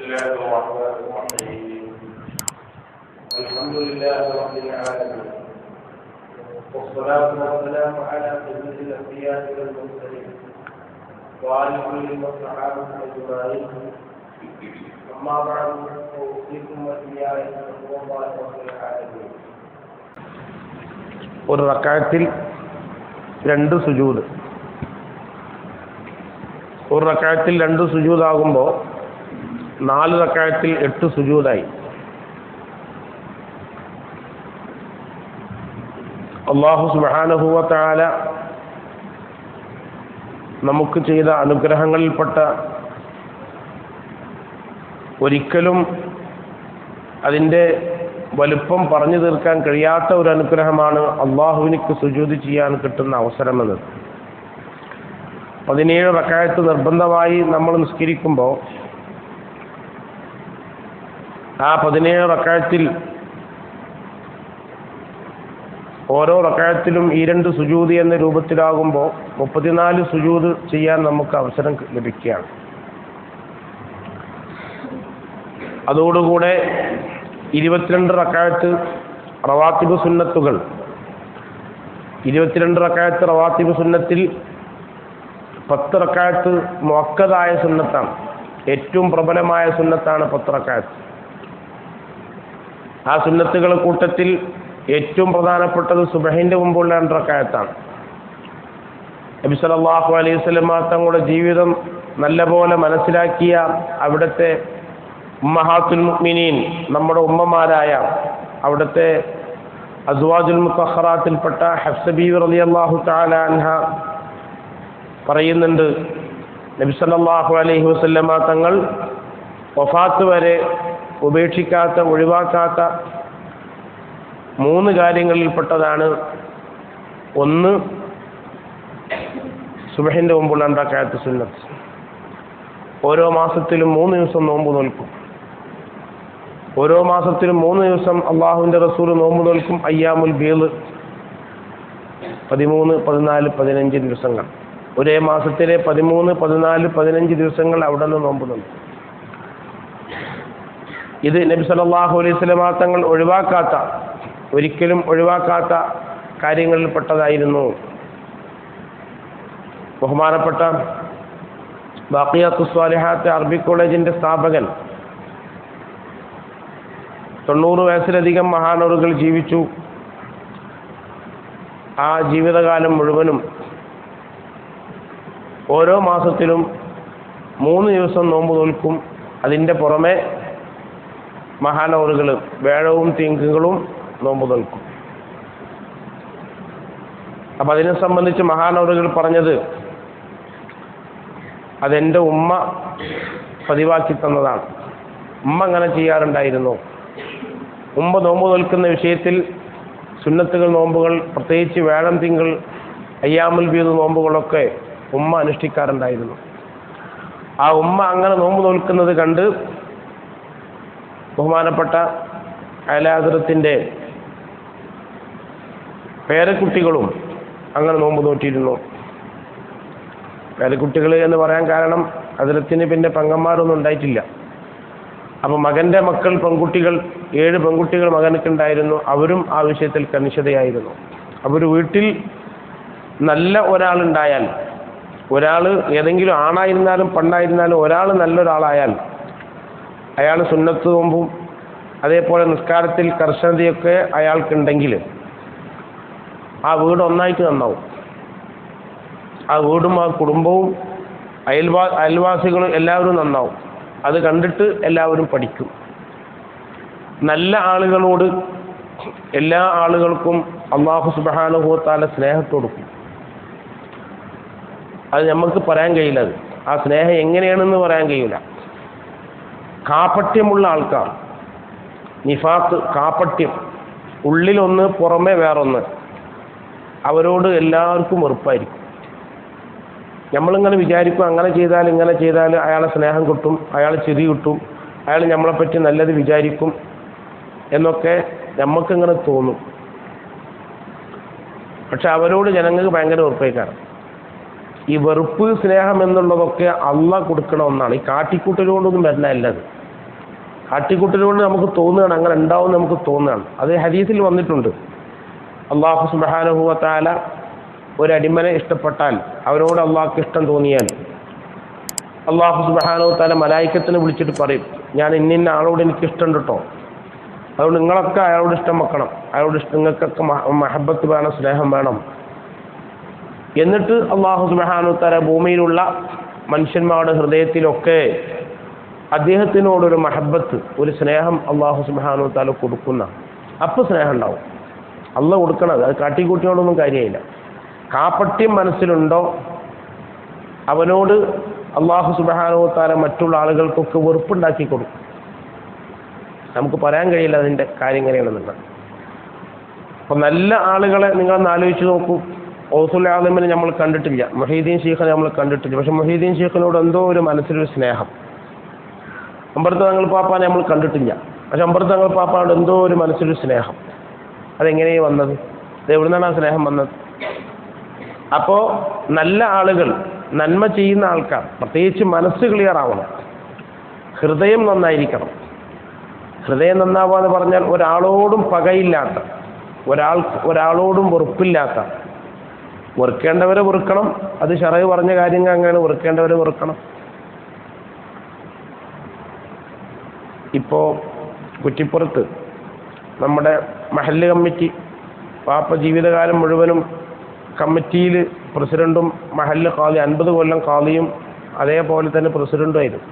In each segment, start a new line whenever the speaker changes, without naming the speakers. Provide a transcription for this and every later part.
الله الرحمن الرحيم. الحمد لله رب العالمين، والصلاة والسلام على سيد الأنبياء والمرسلين وآله وصحبه أجمعين. أما بعد، أوصيكم وإياي بتقوى الله رب العالمين.
ഒരു റക്അത്തിൽ 2 സുജൂദ്. ഒരു റക്അത്തിൽ 2 സുജൂദാകുമ്പോൾ 4 റക്അത്തിൽ 8 സുജൂദായി. അല്ലാഹു സുബ്ഹാനഹു വ തആല നമുക്ക് ചെയ്ത അനുഗ്രഹങ്ങളിൽപ്പെട്ട ഒരിക്കലും അതിൻ്റെ വലുപ്പം പറഞ്ഞു തീർക്കാൻ കഴിയാത്ത ഒരു അനുഗ്രഹമാണ് അള്ളാഹുവിനിക്ക് സുജൂദ് ചെയ്യാൻ കിട്ടുന്ന അവസരമെന്നത്. 17 റക്അത്ത് നിർബന്ധമായി നമ്മൾ നിസ്കരിക്കുമ്പോൾ ആ 17 റക്അത്തിൽ ഓരോ റക്അത്തിലും ഈ 2 സുജൂദ് എന്ന രൂപത്തിലാകുമ്പോൾ 34 സുജൂദ് ചെയ്യാൻ നമുക്ക് അവസരം ലഭിക്കുകയാണ്. അതോടുകൂടെ 22 റക്അത്ത് റവാത്തിബ് സുന്നത്തുകൾ. 22 റക്അത്ത് റവാത്തിബ് സുന്നത്തിൽ 10 റക്അത്ത് മുഅക്കദായ സുന്നത്താണ്. ഏറ്റവും പ്രബലമായ സുന്നത്താണ് 10 റക്അത്ത്. ആ സുന്നത്തുകളുടെ കൂട്ടത്തിൽ ഏറ്റവും പ്രധാനപ്പെട്ടത് സുബ്ഹിന്റെ മുമ്പുള്ള 2 റക്അത്താണ്. നബി സല്ലല്ലാഹു അലൈഹി വസല്ലം തങ്ങളുടെ ജീവിതം നല്ലപോലെ മനസ്സിലാക്കിയ അവിടുത്തെ ഉമ്മഹാത്തുൽ മുഅ്മിനീൻ, നമ്മുടെ ഉമ്മമാരായ അവിടുത്തെ അസ്വാജുൽ മുത്തഹറാത്തിൽപ്പെട്ട ഹഫ്സ ബീവി റളിയല്ലാഹു തആല അൻഹ പറയുന്നുണ്ട്, നബി സല്ലല്ലാഹു അലൈഹി വസല്ലം തങ്ങൾ വഫാത്ത് വരെ ഉപേക്ഷിക്കാത്ത, ഒഴിവാക്കാത്ത 3 കാര്യങ്ങളിൽപ്പെട്ടതാണ്. ഒന്ന്, സുബ്ഹിന്റെ മുമ്പുള്ള 2 റക്അത്ത് സുന്നത്ത്. ഓരോ മാസത്തിലും 3 ദിവസം നോമ്പ് നോൽക്കും. ഓരോ മാസത്തിലും 3 ദിവസം അള്ളാഹുവിൻ്റെ റസൂൽ നോമ്പ് നോൽക്കും. അയ്യാമുൽ ബീദ് 13, 14, 15 ദിവസങ്ങൾ. ഒരേ മാസത്തിലെ 13, 14, 15 ദിവസങ്ങൾ അവിടെ നിന്ന് നോമ്പ് നോൽക്കും. ഇത് നബി സല്ലല്ലാഹു അലൈഹി വസല്ലം തങ്ങൾ ഒഴിവാക്കാത്ത, ഒരിക്കലും ഒഴിവാക്കാത്ത കാര്യങ്ങളിൽപ്പെട്ടതായിരുന്നു. ബഹുമാനപ്പെട്ട ബാഖിയാത്തുസ് സ്വാലിഹാത്ത് അറബി കോളേജിൻ്റെ സ്ഥാപകൻ 90 വയസ്സിലധികം മഹാനവറുകൾ ജീവിച്ചു. ആ ജീവിതകാലം മുഴുവനും ഓരോ മാസത്തിലും 3 ദിവസം നോമ്പ് നോൽക്കും. അതിൻ്റെ പുറമെ മഹാനവറുകൾ വ്യാഴവും തിങ്കളും നോമ്പ് നോൽക്കും. അപ്പം അതിനെ സംബന്ധിച്ച് മഹാനവറുകൾ പറഞ്ഞത്, അതെൻ്റെ ഉമ്മ പതിവാക്കി തന്നതാണ്. ഉമ്മ അങ്ങനെ ചെയ്യാറുണ്ടായിരുന്നു. ഉമ്മ നോമ്പ് നോൽക്കുന്ന വിഷയത്തിൽ സുന്നത്തുകൾ നോമ്പുകൾ, പ്രത്യേകിച്ച് വ്യാഴം തിങ്കൾ അയ്യാമുൽ ബീദ് നോമ്പുകളൊക്കെ ഉമ്മ അനുഷ്ഠിക്കാറുണ്ടായിരുന്നു. ആ ഉമ്മ അങ്ങനെ നോമ്പ് നോൽക്കുന്നത് കണ്ട് ബഹുമാനപ്പെട്ട അയലാഹുറത്തിൻ്റെ പേരക്കുട്ടികളും അങ്ങനെ നോമ്പ് നോറ്റിയിരുന്നു. പേരക്കുട്ടികൾ എന്ന് പറയാൻ കാരണം ഹദ്റത്തിന് പിന്നെ പെങ്ങന്മാരൊന്നും ഉണ്ടായിട്ടില്ല. അപ്പോൾ മകൻ്റെ മക്കൾ പെൺകുട്ടികൾ 7 പെൺകുട്ടികൾ മകനക്കുണ്ടായിരുന്നു. അവരും ആ വിഷയത്തിൽ കണിശതയായിരുന്നു. അവർ വീട്ടിൽ നല്ല ഒരാളുണ്ടായാൽ, ഒരാൾ ഏതെങ്കിലും ആണായിരുന്നാലും പെണ്ണായിരുന്നാലും ഒരാൾ നല്ലൊരാളായാൽ അയാൾ സുന്നത്ത് നോമ്പും അതേപോലെ നിസ്കാരത്തിൽ കർശനതയൊക്കെ അയാൾക്കുണ്ടെങ്കിൽ ആ വീട് ഒന്നായിട്ട് നന്നാവും. ആ വീടും ആ കുടുംബവും അയൽവാസികളും എല്ലാവരും നന്നാവും. അത് കണ്ടിട്ട് എല്ലാവരും പഠിക്കും. നല്ല ആളുകളോട് എല്ലാ ആളുകൾക്കും അല്ലാഹു സുബ്ഹാനഹു വ തആല സ്നേഹത്തോട് കൊടുക്കും. അത് നമുക്ക് പറയാൻ കഴിയില്ല. ആ സ്നേഹം എങ്ങനെയാണെന്ന് പറയാൻ കഴിയില്ല. കാപട്യമുള്ള ആൾക്കാർ, നിഫാഖ്, കാപട്യം, ഉള്ളിലൊന്ന് പുറമെ വേറൊന്ന്, അവരോട് എല്ലാവർക്കും വെറുപ്പായിരിക്കും. നമ്മളിങ്ങനെ വിചാരിക്കും, അങ്ങനെ ചെയ്താൽ ഇങ്ങനെ ചെയ്താൽ അയാളെ സ്നേഹം കിട്ടും, അയാൾ ചിരി കിട്ടും, അയാൾ നമ്മളെപ്പറ്റി നല്ലത് വിചാരിക്കും എന്നൊക്കെ നമുക്കിങ്ങനെ തോന്നും. പക്ഷെ അവരോട് ജനങ്ങൾക്ക് ഭയങ്കര വെറുപ്പേക്കാണ്. ഈ വെറുപ്പ് സ്നേഹം എന്നുള്ളതൊക്കെ അള്ളാഹ് കൊടുക്കണ ഒന്നാണ്. ഈ കാട്ടിക്കൂട്ടലുകൊണ്ടൊന്നും വരുന്നതല്ല. അത് കാട്ടിക്കൂട്ടലുകൊണ്ട് നമുക്ക് തോന്നുകയാണ്, അങ്ങനെ ഉണ്ടാവും നമുക്ക് തോന്നുകയാണ്. അത് ഹദീസിൽ വന്നിട്ടുണ്ട്. അല്ലാഹു സുബ്ഹാനഹു വ തആല ഒരടിമനെ ഇഷ്ടപ്പെട്ടാൽ, അവരോട് അള്ളാഹ്ക്ക് ഇഷ്ടം തോന്നിയാൽ, അള്ളാഹു സുബ്ഹാനഹു വ തആല മലായിക്കത്തിനെ വിളിച്ചിട്ട് പറയും, ഞാൻ ഇന്ന ആളോട് എനിക്ക് ഇഷ്ടമുണ്ട് കേട്ടോ, അതുകൊണ്ട് നിങ്ങളൊക്കെ അയാളോട് ഇഷ്ടം വെക്കണം, അയാളോട് നിങ്ങൾക്കൊക്കെ മഹബത്ത് വേണം, സ്നേഹം വേണം. എന്നിട്ട് അള്ളാഹു സുബ്ഹാനഹു വ തആല ഭൂമിയിലുള്ള മനുഷ്യന്മാരുടെ ഹൃദയത്തിലൊക്കെ അദ്ദേഹത്തിനോടൊരു മഹബത്ത്, ഒരു സ്നേഹം അള്ളാഹു സുബ്ഹാനഹു വ തആല കൊടുക്കുന്ന, അപ്പോൾ സ്നേഹം ഉണ്ടാവും. അള്ളാഹ് കൊടുക്കണത്, അത് കാട്ടിക്കൂട്ടിയോടൊന്നും കാര്യമില്ല. കാപ്പട്യം മനസ്സിലുണ്ടോ അവനോട് അള്ളാഹു സുബ്ഹാനഹു വ തആല മറ്റുള്ള ആളുകൾക്കൊക്കെ വെറുപ്പുണ്ടാക്കി കൊടുക്കും. നമുക്ക് പറയാൻ കഴിയില്ല അതിൻ്റെ കാര്യം എങ്ങനെയാണെന്നുള്ളത്. അപ്പോൾ നല്ല ആളുകളെ നിങ്ങളൊന്ന് ആലോചിച്ച് നോക്കൂ. ഔസുൽ ആദമിനെ നമ്മൾ കണ്ടിട്ടില്ല, മുഹീദ്ദീൻ ശൈഖിനെ നമ്മൾ കണ്ടിട്ടില്ല, പക്ഷെ മുഹീദ്ദീൻ ശൈഖിനോട് എന്തോ ഒരു മനസ്സിലൊരു സ്നേഹം. അമ്പർത്ത് തങ്ങൾ പാപ്പാനെ നമ്മൾ കണ്ടിട്ടില്ല, പക്ഷെ അമ്പർത്ത് തങ്ങൾ പാപ്പാനോട് എന്തോ ഒരു മനസ്സിലൊരു സ്നേഹം. അതെങ്ങനെയാണ് വന്നത്? ഇത് എവിടുന്നാണ് ആ സ്നേഹം വന്നത്? അപ്പോൾ നല്ല ആളുകൾ, നന്മ ചെയ്യുന്ന ആൾക്കാർ, പ്രത്യേകിച്ച് മനസ്സ് ക്ലിയർ ആവണം, ഹൃദയം നന്നായിരിക്കണം. ഹൃദയം നന്നാവുക എന്ന് പറഞ്ഞാൽ ഒരാളോടും പകയില്ലാത്ത, ഒരാളോടും വെറുപ്പില്ലാത്ത, വെറുക്കേണ്ടവരെ വെറുക്കണം. അത് ശറഅ് പറഞ്ഞ കാര്യങ്ങൾ അങ്ങനെയാണ്, വെറുക്കേണ്ടവരെ വെറുക്കണം. ഇപ്പോൾ കുറ്റിപ്പുറത്ത് നമ്മുടെ മഹല്ല് കമ്മിറ്റി, പാപ്പ ജീവിതകാലം മുഴുവനും കമ്മിറ്റിയിൽ പ്രസിഡൻറ്റും മഹല്ല് ഖാദി, 50 കൊല്ലം ഖാദിയും അതേപോലെ തന്നെ പ്രസിഡൻറ്റുമായിരുന്നു.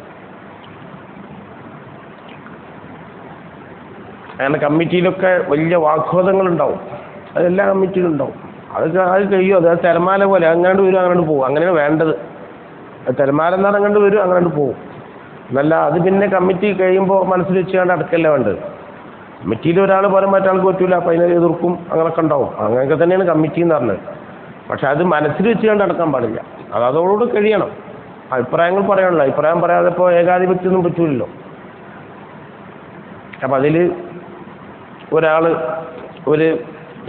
അങ്ങനെ കമ്മിറ്റിയിലൊക്കെ വലിയ വാഗ്വാദങ്ങളുണ്ടാവും, അതെല്ലാ കമ്മിറ്റിയിലും ഉണ്ടാവും. അത് കഴിയും, അത് തിരമാല പോലെ അങ്ങാണ്ട് വരും, അങ്ങോട്ട് പോകും. അങ്ങനെയാണ് വേണ്ടത്. അത് തിരമാല എന്നാൽ അങ്ങോട്ട് വരും, അങ്ങോട്ട് പോകും. എന്നല്ല അത് പിന്നെ കമ്മിറ്റി കഴിയുമ്പോൾ മനസ്സിൽ വെച്ചുകൊണ്ട് അടക്കല്ല വേണ്ടത്. കമ്മിറ്റിയിൽ ഒരാൾ പറയാൻ മറ്റാൾക്ക് പറ്റൂല, അപ്പം അതിനെ എതിർക്കും, അങ്ങനെയൊക്കെ ഉണ്ടാവും. അങ്ങനെയൊക്കെ തന്നെയാണ് കമ്മിറ്റി എന്ന് പറഞ്ഞത്. പക്ഷെ അത് മനസ്സിൽ വെച്ചുകൊണ്ട് അടക്കാൻ പാടില്ല, അത് അതോടുകൂടി കഴിയണം. അഭിപ്രായങ്ങൾ പറയാനുള്ളൂ, അഭിപ്രായം പറയാതെ ഇപ്പോൾ ഏകാധിപത്യമൊന്നും പറ്റൂലല്ലോ. അപ്പം അതിൽ ഒരാൾ, ഒരു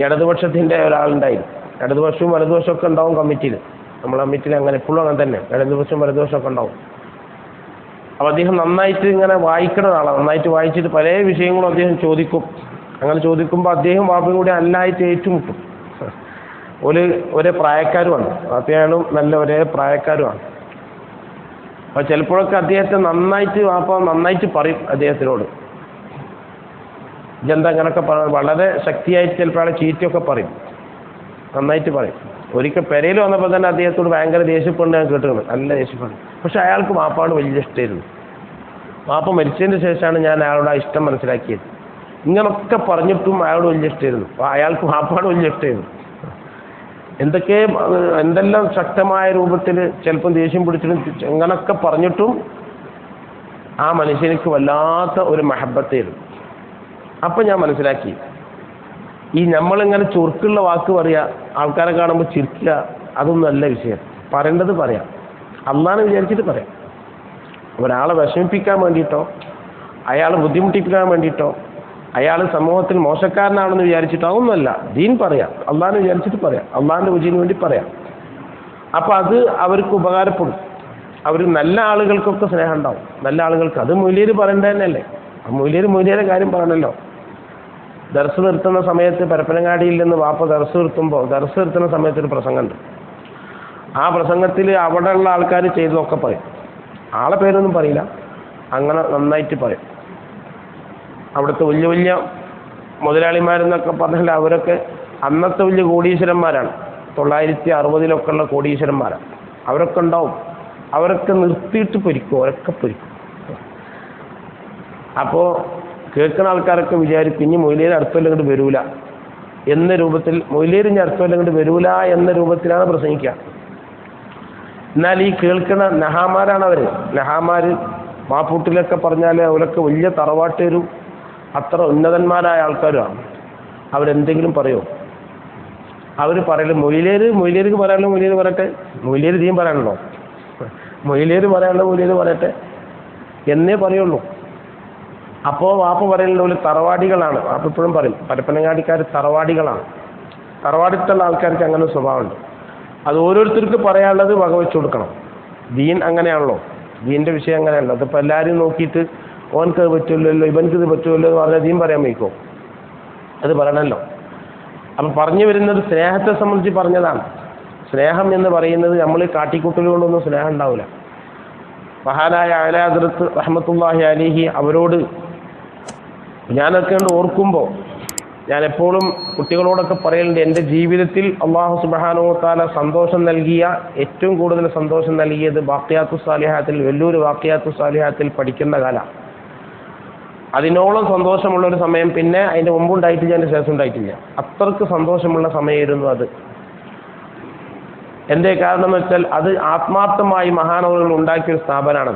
ഇടതുപക്ഷത്തിൻ്റെ ഒരാളുണ്ടായിരുന്നു. ഇടതുപക്ഷവും വലതുപക്ഷമൊക്കെ ഉണ്ടാവും കമ്മിറ്റിയിൽ. നമ്മൾ കമ്മിറ്റിയിൽ അങ്ങനെ എപ്പോഴും അങ്ങനെ തന്നെ ഇടതുപക്ഷവും വലതുപക്ഷമൊക്കെ ഉണ്ടാവും. അപ്പോൾ അദ്ദേഹം നന്നായിട്ട് ഇങ്ങനെ വായിക്കുന്ന ആളാണ്, നന്നായിട്ട് വായിച്ചിട്ട് പല വിഷയങ്ങളും അദ്ദേഹം ചോദിക്കും. അങ്ങനെ ചോദിക്കുമ്പോൾ അദ്ദേഹം വാപ്പയും കൂടി നല്ലതായിട്ട് ഏറ്റുമുട്ടും. ഒരേ പ്രായക്കാരുമാണ്, വാപ്പയാളും നല്ല ഒരേ പ്രായക്കാരുമാണ്. അപ്പോൾ ചിലപ്പോഴൊക്കെ അദ്ദേഹത്തെ വാപ്പ നന്നായിട്ട് പറയും അദ്ദേഹത്തിനോട്, ഇതെന്താ അങ്ങനെയൊക്കെ വളരെ ശക്തിയായിട്ട് ചിലപ്പോൾ ആളെ ചീറ്റയൊക്കെ പറയും, നന്നായിട്ട് പറയും. ഒരിക്കൽ പെരയിൽ വന്നപ്പോൾ തന്നെ അദ്ദേഹത്തോട് ഭയങ്കര ദേഷ്യപ്പെട്ട് ഞാൻ കേട്ടിരുന്നു, നല്ല ദേഷ്യപ്പെടുന്നു. പക്ഷെ അയാൾക്ക് വാപ്പാട് വലിയ ഇഷ്ടമായിരുന്നു. വാപ്പ മരിച്ചതിന് ശേഷമാണ് ഞാൻ അയാളോട് ആ ഇഷ്ടം മനസ്സിലാക്കിയത്. ഇങ്ങനൊക്കെ പറഞ്ഞിട്ടും അയാളോട് വലിയ ഇഷ്ടമായിരുന്നു, അയാൾക്ക് വാപ്പാട് വലിയ ഇഷ്ടമായിരുന്നു. എന്തെല്ലാം ശക്തമായ രൂപത്തിൽ ചിലപ്പം ദേഷ്യം പിടിച്ചിട്ടും ഇങ്ങനൊക്കെ പറഞ്ഞിട്ടും ആ മനുഷ്യനിക്ക് വല്ലാത്ത ഒരു മഹബത്തായിരുന്നു. അപ്പം ഞാൻ മനസ്സിലാക്കി, ഈ നമ്മളിങ്ങനെ ചുരുക്കുള്ള വാക്ക് പറയുക, ആൾക്കാരെ കാണുമ്പോൾ ചിരിക്കുക, അതൊന്നും അല്ല വിഷയം. പറയേണ്ടത് പറയാം, അള്ളാഹ്നെ വിചാരിച്ചിട്ട് പറയാം. ഒരാളെ വിഷമിപ്പിക്കാൻ വേണ്ടിയിട്ടോ, അയാളെ ബുദ്ധിമുട്ടിപ്പിക്കാൻ വേണ്ടിയിട്ടോ, അയാൾ സമൂഹത്തിൽ മോശക്കാരനാണെന്ന് വിചാരിച്ചിട്ടോ അതൊന്നുമല്ല. ദീൻ പറയാം, അള്ളാഹ്നെ വിചാരിച്ചിട്ട് പറയാം, അള്ളാഹിൻ്റെ വിജയന് വേണ്ടി പറയാം. അപ്പോൾ അത് അവർക്ക് ഉപകാരപ്പെടും. അവർ നല്ല ആളുകൾക്കൊക്കെ സ്നേഹം ഉണ്ടാവും, നല്ല ആളുകൾക്ക്. അത് മൊയ്ലിയർ പറയേണ്ടത് തന്നെയല്ലേ. മൊയ്ലിയരുടെ കാര്യം പറയണല്ലോ. ദർസ് നിർത്തുന്ന സമയത്ത് പരപ്പനങ്ങാടിയിൽ നിന്ന് വാപ്പ ദർസ് നിർത്തുന്ന സമയത്ത് ഒരു പ്രസംഗമുണ്ട്. ആ പ്രസംഗത്തിൽ അവിടെയുള്ള ആൾക്കാർ ചെയ്തതൊക്കെ പറയും. ആളെ പേരൊന്നും പറയില്ല, അങ്ങനെ നന്നായിട്ട് പറയും. അവിടുത്തെ വലിയ വലിയ മുതലാളിമാരെന്നൊക്കെ പറഞ്ഞാൽ അവരൊക്കെ അന്നത്തെ വലിയ കോടീശ്വരന്മാരാണ്. 960 ഉള്ള കോടീശ്വരന്മാരാണ്. അവരൊക്കെ ഉണ്ടാവും. അവരൊക്കെ നിർത്തിയിട്ട് പൊരിക്കും, അവരൊക്കെ പൊരിക്കും. അപ്പോൾ കേൾക്കുന്ന ആൾക്കാരൊക്കെ വിചാരിക്കും ഇനി മൊയ്ലിയർ അടുത്തല്ല ഇങ്ങോട്ട് വരൂല എന്ന രൂപത്തിൽ, മൊയ്ലിയർ ഇനി അടുത്തല്ല ഇങ്ങോട്ട് വരൂല എന്ന രൂപത്തിലാണ് പ്രസംഗിക്കുക. എന്നാൽ ഈ കേൾക്കുന്ന നഹാമാരാണ് അവർ. നഹാമാർ മാപ്പൂട്ടിലൊക്കെ പറഞ്ഞാൽ അവരൊക്കെ വലിയ തറവാട്ടേരും അത്ര ഉന്നതന്മാരായ ആൾക്കാരുമാണ്. അവരെന്തെങ്കിലും പറയുമോ? അവർ പറയലും മൊയ്ലിയർക്ക് പറയാനുള്ള മൊയ്ലിയർ പറയട്ടെ, മൊയ്ലിയർ ദീൻ പറയാനുള്ളോ, മൊയ്ലിയർ പറയാനുള്ള മൊയ്ലിയർ പറയട്ടെ എന്നേ പറയുള്ളൂ. അപ്പോൾ വാപ്പ പറയുന്നത് പോലെ തറവാടികളാണ്. വാപ്പ ഇപ്പോഴും പറയും പരപ്പനങ്ങാടിക്കാർ തറവാടികളാണ്. തറവാടിത്തുള്ള ആൾക്കാർക്ക് അങ്ങനെ സ്വഭാവമുണ്ട്. അത് ഓരോരുത്തർക്ക് പറയാനുള്ളത് വകവെച്ച് കൊടുക്കണം. ദീൻ അങ്ങനെയാണല്ലോ, ദീൻ്റെ വിഷയം അങ്ങനെയാണല്ലോ. അതിപ്പോൾ എല്ലാവരും നോക്കിയിട്ട് ഓനക്കത് പറ്റില്ലല്ലോ ഇവനക്കിത് പറ്റുമല്ലോ എന്ന് പറഞ്ഞാൽ നീയും പറയാൻ വയ്ക്കോ? അത് പറയണമല്ലോ. അപ്പം പറഞ്ഞു വരുന്നത് സ്നേഹത്തെ സംബന്ധിച്ച് പറഞ്ഞതാണ്. സ്നേഹം എന്ന് പറയുന്നത് നമ്മൾ കാട്ടിക്കൂട്ടലുകൊണ്ടൊന്നും സ്നേഹം ഉണ്ടാവില്ല. മഹാനായ അഅ്ലാ ഹദ്റത്ത് റഹ്മത്തുള്ളാഹി അലൈഹി അവരോട് ഞാനൊക്കെ ഓർക്കുമ്പോൾ ഞാൻ എപ്പോഴും കുട്ടികളോടൊക്കെ പറയലുണ്ട്, എൻ്റെ ജീവിതത്തിൽ അല്ലാഹു സുബ്ഹാനഹു വ തആല സന്തോഷം നൽകിയ ഏറ്റവും കൂടുതൽ സന്തോഷം നൽകിയത് ബാഖിയാത്തുസ് സാലിഹാത്തിൽ, വലിയൊരു ബാഖിയാത്തുസ് സാലിഹാത്തിൽ പഠിക്കുന്ന കാലം. അതിനോളം സന്തോഷമുള്ളൊരു സമയം പിന്നെ അതിൻ്റെ മുമ്പുണ്ടായിട്ടില്ല, അതിൻ്റെ ശേഷം ഉണ്ടായിട്ടില്ല. അത്രക്ക് സന്തോഷമുള്ള സമയമായിരുന്നു അത്. എന്തേ കാരണം എന്ന് വെച്ചാൽ അത് ആത്മാർത്ഥമായി മഹാനവറുകൾ ഉണ്ടാക്കിയൊരു സ്ഥാപനമാണ്.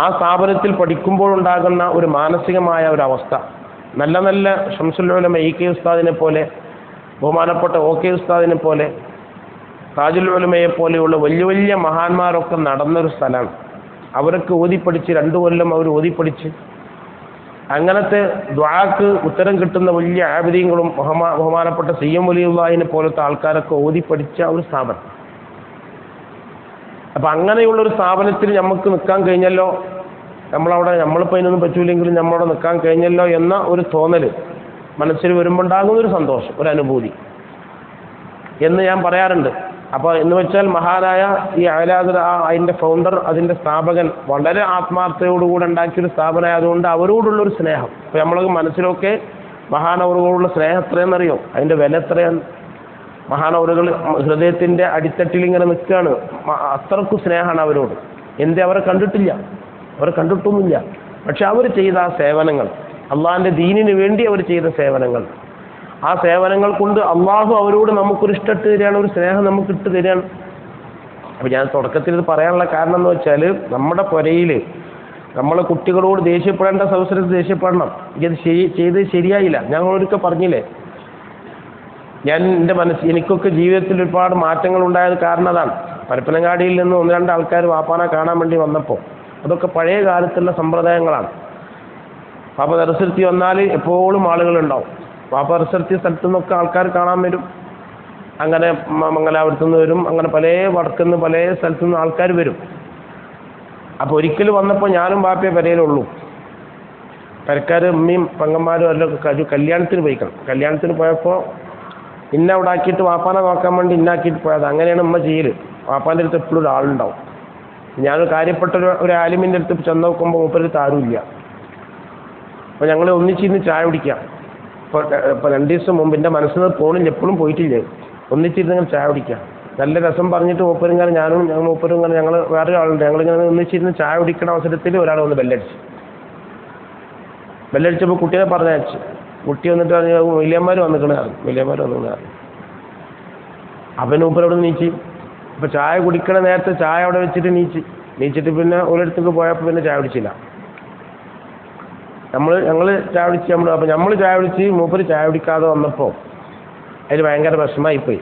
ആ സ്ഥാപനത്തിൽ പഠിക്കുമ്പോഴുണ്ടാകുന്ന ഒരു മാനസികമായ ഒരവസ്ഥ, നല്ല നല്ല ശംസുൽ ഉലമ ഇ കെ ഉസ്താദിനെ പോലെ, ബഹുമാനപ്പെട്ട ഒ കെ ഉസ്താദിനെ പോലെ, താജുൽ ഉലമയെ പോലെയുള്ള വലിയ വലിയ മഹാന്മാരൊക്കെ നടന്നൊരു സ്ഥലമാണ്. അവരൊക്കെ ഓതിപ്പടിച്ച് 2 കൊല്ലം അവർ ഓതിപ്പടിച്ച് അങ്ങനത്തെ ദുആക്ക് ഉത്തരം കിട്ടുന്ന വലിയ ആബിദീങ്ങളും ബഹുമാനപ്പെട്ട സി എം വലിയുള്ളാഹിനെ പോലത്തെ ആൾക്കാരൊക്കെ ഓതിപ്പടിച്ച ഒരു സ്ഥാപനം. അപ്പം അങ്ങനെയുള്ളൊരു സ്ഥാപനത്തിൽ നമുക്ക് നിൽക്കാൻ കഴിഞ്ഞല്ലോ, നമ്മളിപ്പോൾ അതിനൊന്നും പറ്റൂലെങ്കിലും നമ്മളവിടെ നിൽക്കാൻ കഴിഞ്ഞല്ലോ എന്ന ഒരു തോന്നൽ മനസ്സിൽ വരുമ്പോൾ ഉണ്ടാകുന്നൊരു സന്തോഷം, ഒരു അനുഭൂതി എന്ന് ഞാൻ പറയാറുണ്ട്. അപ്പോൾ എന്ന് വെച്ചാൽ മഹാനായ ഈ അഅ്ലാ അതിൻ്റെ ഫൗണ്ടർ, അതിൻ്റെ സ്ഥാപകൻ വളരെ ആത്മാർത്ഥതയോടുകൂടെ ഉണ്ടാക്കിയൊരു സ്ഥാപനമായതുകൊണ്ട് അവരോടുള്ളൊരു സ്നേഹം, ഇപ്പോൾ നമ്മളൊക്കെ മനസ്സിലൊക്കെ മഹാനവറുകളുള്ള സ്നേഹം എത്രയെന്നറിയോ, അതിൻ്റെ വില എത്രയാണ്. മഹാനവറുകൾ ഹൃദയത്തിൻ്റെ അടിത്തട്ടിൽ ഇങ്ങനെ നിൽക്കുകയാണ്, അത്രക്കും സ്നേഹമാണ് അവരോട്. എന്തേ അവരെ കണ്ടിട്ടില്ല, അവരെ കണ്ടിട്ടൊന്നുമില്ല, പക്ഷെ അവർ ചെയ്ത ആ സേവനങ്ങൾ, അള്ളാഹിൻ്റെ ദീനിന് വേണ്ടി അവർ ചെയ്ത സേവനങ്ങൾ, ആ സേവനങ്ങൾ കൊണ്ട് അള്ളാഹു അവരോട് നമുക്കൊരു ഇഷ്ടം ഇട്ട് തരികയാണ്, ഒരു സ്നേഹം നമുക്ക് ഇട്ട് തരികയാണ്. അപ്പോൾ ഞാൻ തുടക്കത്തിൽ ഇത് പറയാനുള്ള കാരണം എന്ന് വെച്ചാൽ, നമ്മുടെ പുരയിൽ നമ്മളെ കുട്ടികളോട് ദേഷ്യപ്പെടേണ്ട അവസരത്തിൽ ദേഷ്യപ്പെടണം. ഇത് ചെയ്ത് ശരിയായില്ല, ഞങ്ങളൊരിക്കൽ പറഞ്ഞില്ലേ, ഞാൻ എൻ്റെ എനിക്കൊക്കെ ജീവിതത്തിൽ ഒരുപാട് മാറ്റങ്ങൾ ഉണ്ടായത് കാരണം അതാണ്. പരപ്പനങ്ങാടിയിൽ നിന്ന് 1-2 ആൾക്കാർ വാപ്പാനെ കാണാൻ വേണ്ടി വന്നപ്പോൾ, അതൊക്കെ പഴയ കാലത്തുള്ള സമ്പ്രദായങ്ങളാണ്. വാപ്പ ദർശനത്തി വന്നാൽ എപ്പോഴും ആളുകളുണ്ടാവും. വാപ്പ ദർശനത്തിയ സ്ഥലത്തു നിന്നൊക്കെ ആൾക്കാർ കാണാൻ വരും. അങ്ങനെ മംഗലാപുരത്തു നിന്ന് വരും, അങ്ങനെ പല വടക്കുന്ന് പല സ്ഥലത്തു നിന്ന് ആൾക്കാർ വരും. അപ്പോൾ ഒരിക്കൽ വന്നപ്പോൾ ഞാനും വാപ്പയെ പെരയിലുള്ളൂ. പെരക്കാർ ഉമ്മയും പെങ്ങന്മാരും എല്ലാം കല്യാണത്തിന് പോയിക്കണം. കല്യാണത്തിന് പോയപ്പോൾ ഇന്ന അവിടെ ആക്കിയിട്ട് വാപ്പാനെ നോക്കാൻ വേണ്ടി ഇന്നാക്കിയിട്ട് പോയത്. അങ്ങനെയാണ് ഉമ്മ ചെയ്യൽ. വാപ്പാൻ്റെ അടുത്ത് എപ്പോഴും ഒരാളുണ്ടാവും. ഞാനൊരു കാര്യപ്പെട്ട ഒരു ആലിമിൻ്റെ അടുത്ത് ചെന്ന് നോക്കുമ്പോൾ മൂപ്പരടുത്ത് ആരുമില്ല. അപ്പോൾ ഞങ്ങൾ ഒന്നിച്ചിരുന്ന് ചായ കുടിക്കാം. ഇപ്പോൾ 2 ദിവസം മുമ്പ് എൻ്റെ മനസ്സിൽ നിന്ന് പോണില്ല, എപ്പോഴും പോയിട്ടില്ലേ, ഒന്നിച്ചിരുന്ന് ഇങ്ങനെ ചായ കുടിക്കാം. നല്ല രസം പറഞ്ഞിട്ട് മൂപ്പരിങ്ങനെ മൂപ്പരും ഇങ്ങനെ ഞങ്ങൾ വേറെ ആളുണ്ട്, ഞങ്ങളിങ്ങനെ ഒന്നിച്ചിരുന്ന് ചായ കുടിക്കുന്ന അവസരത്തിൽ ഒരാൾ വന്ന് ബെല്ലടിച്ചപ്പോൾ കുട്ടീനെ പറഞ്ഞയച്ചു. കുട്ടി വന്നിട്ട് വലിയന്മാർ വന്നിക്കണ അവൻ മൂപ്പരവിടെ നീച്ച്. അപ്പോൾ ചായ കുടിക്കണ നേരത്തെ ചായ അവിടെ വെച്ചിട്ട് നീച്ചിട്ട് പിന്നെ ഒരിടത്തേക്ക് പോയപ്പോൾ പിന്നെ ചായ കുടിച്ചില്ല. ഞങ്ങൾ ചായ കുടിച്ച് അപ്പോൾ നമ്മൾ ചായ കുടിച്ച് മൂപ്പര് ചായ കുടിക്കാതെ വന്നപ്പോൾ അതിൽ ഭയങ്കര വിഷമമായിപ്പോയി.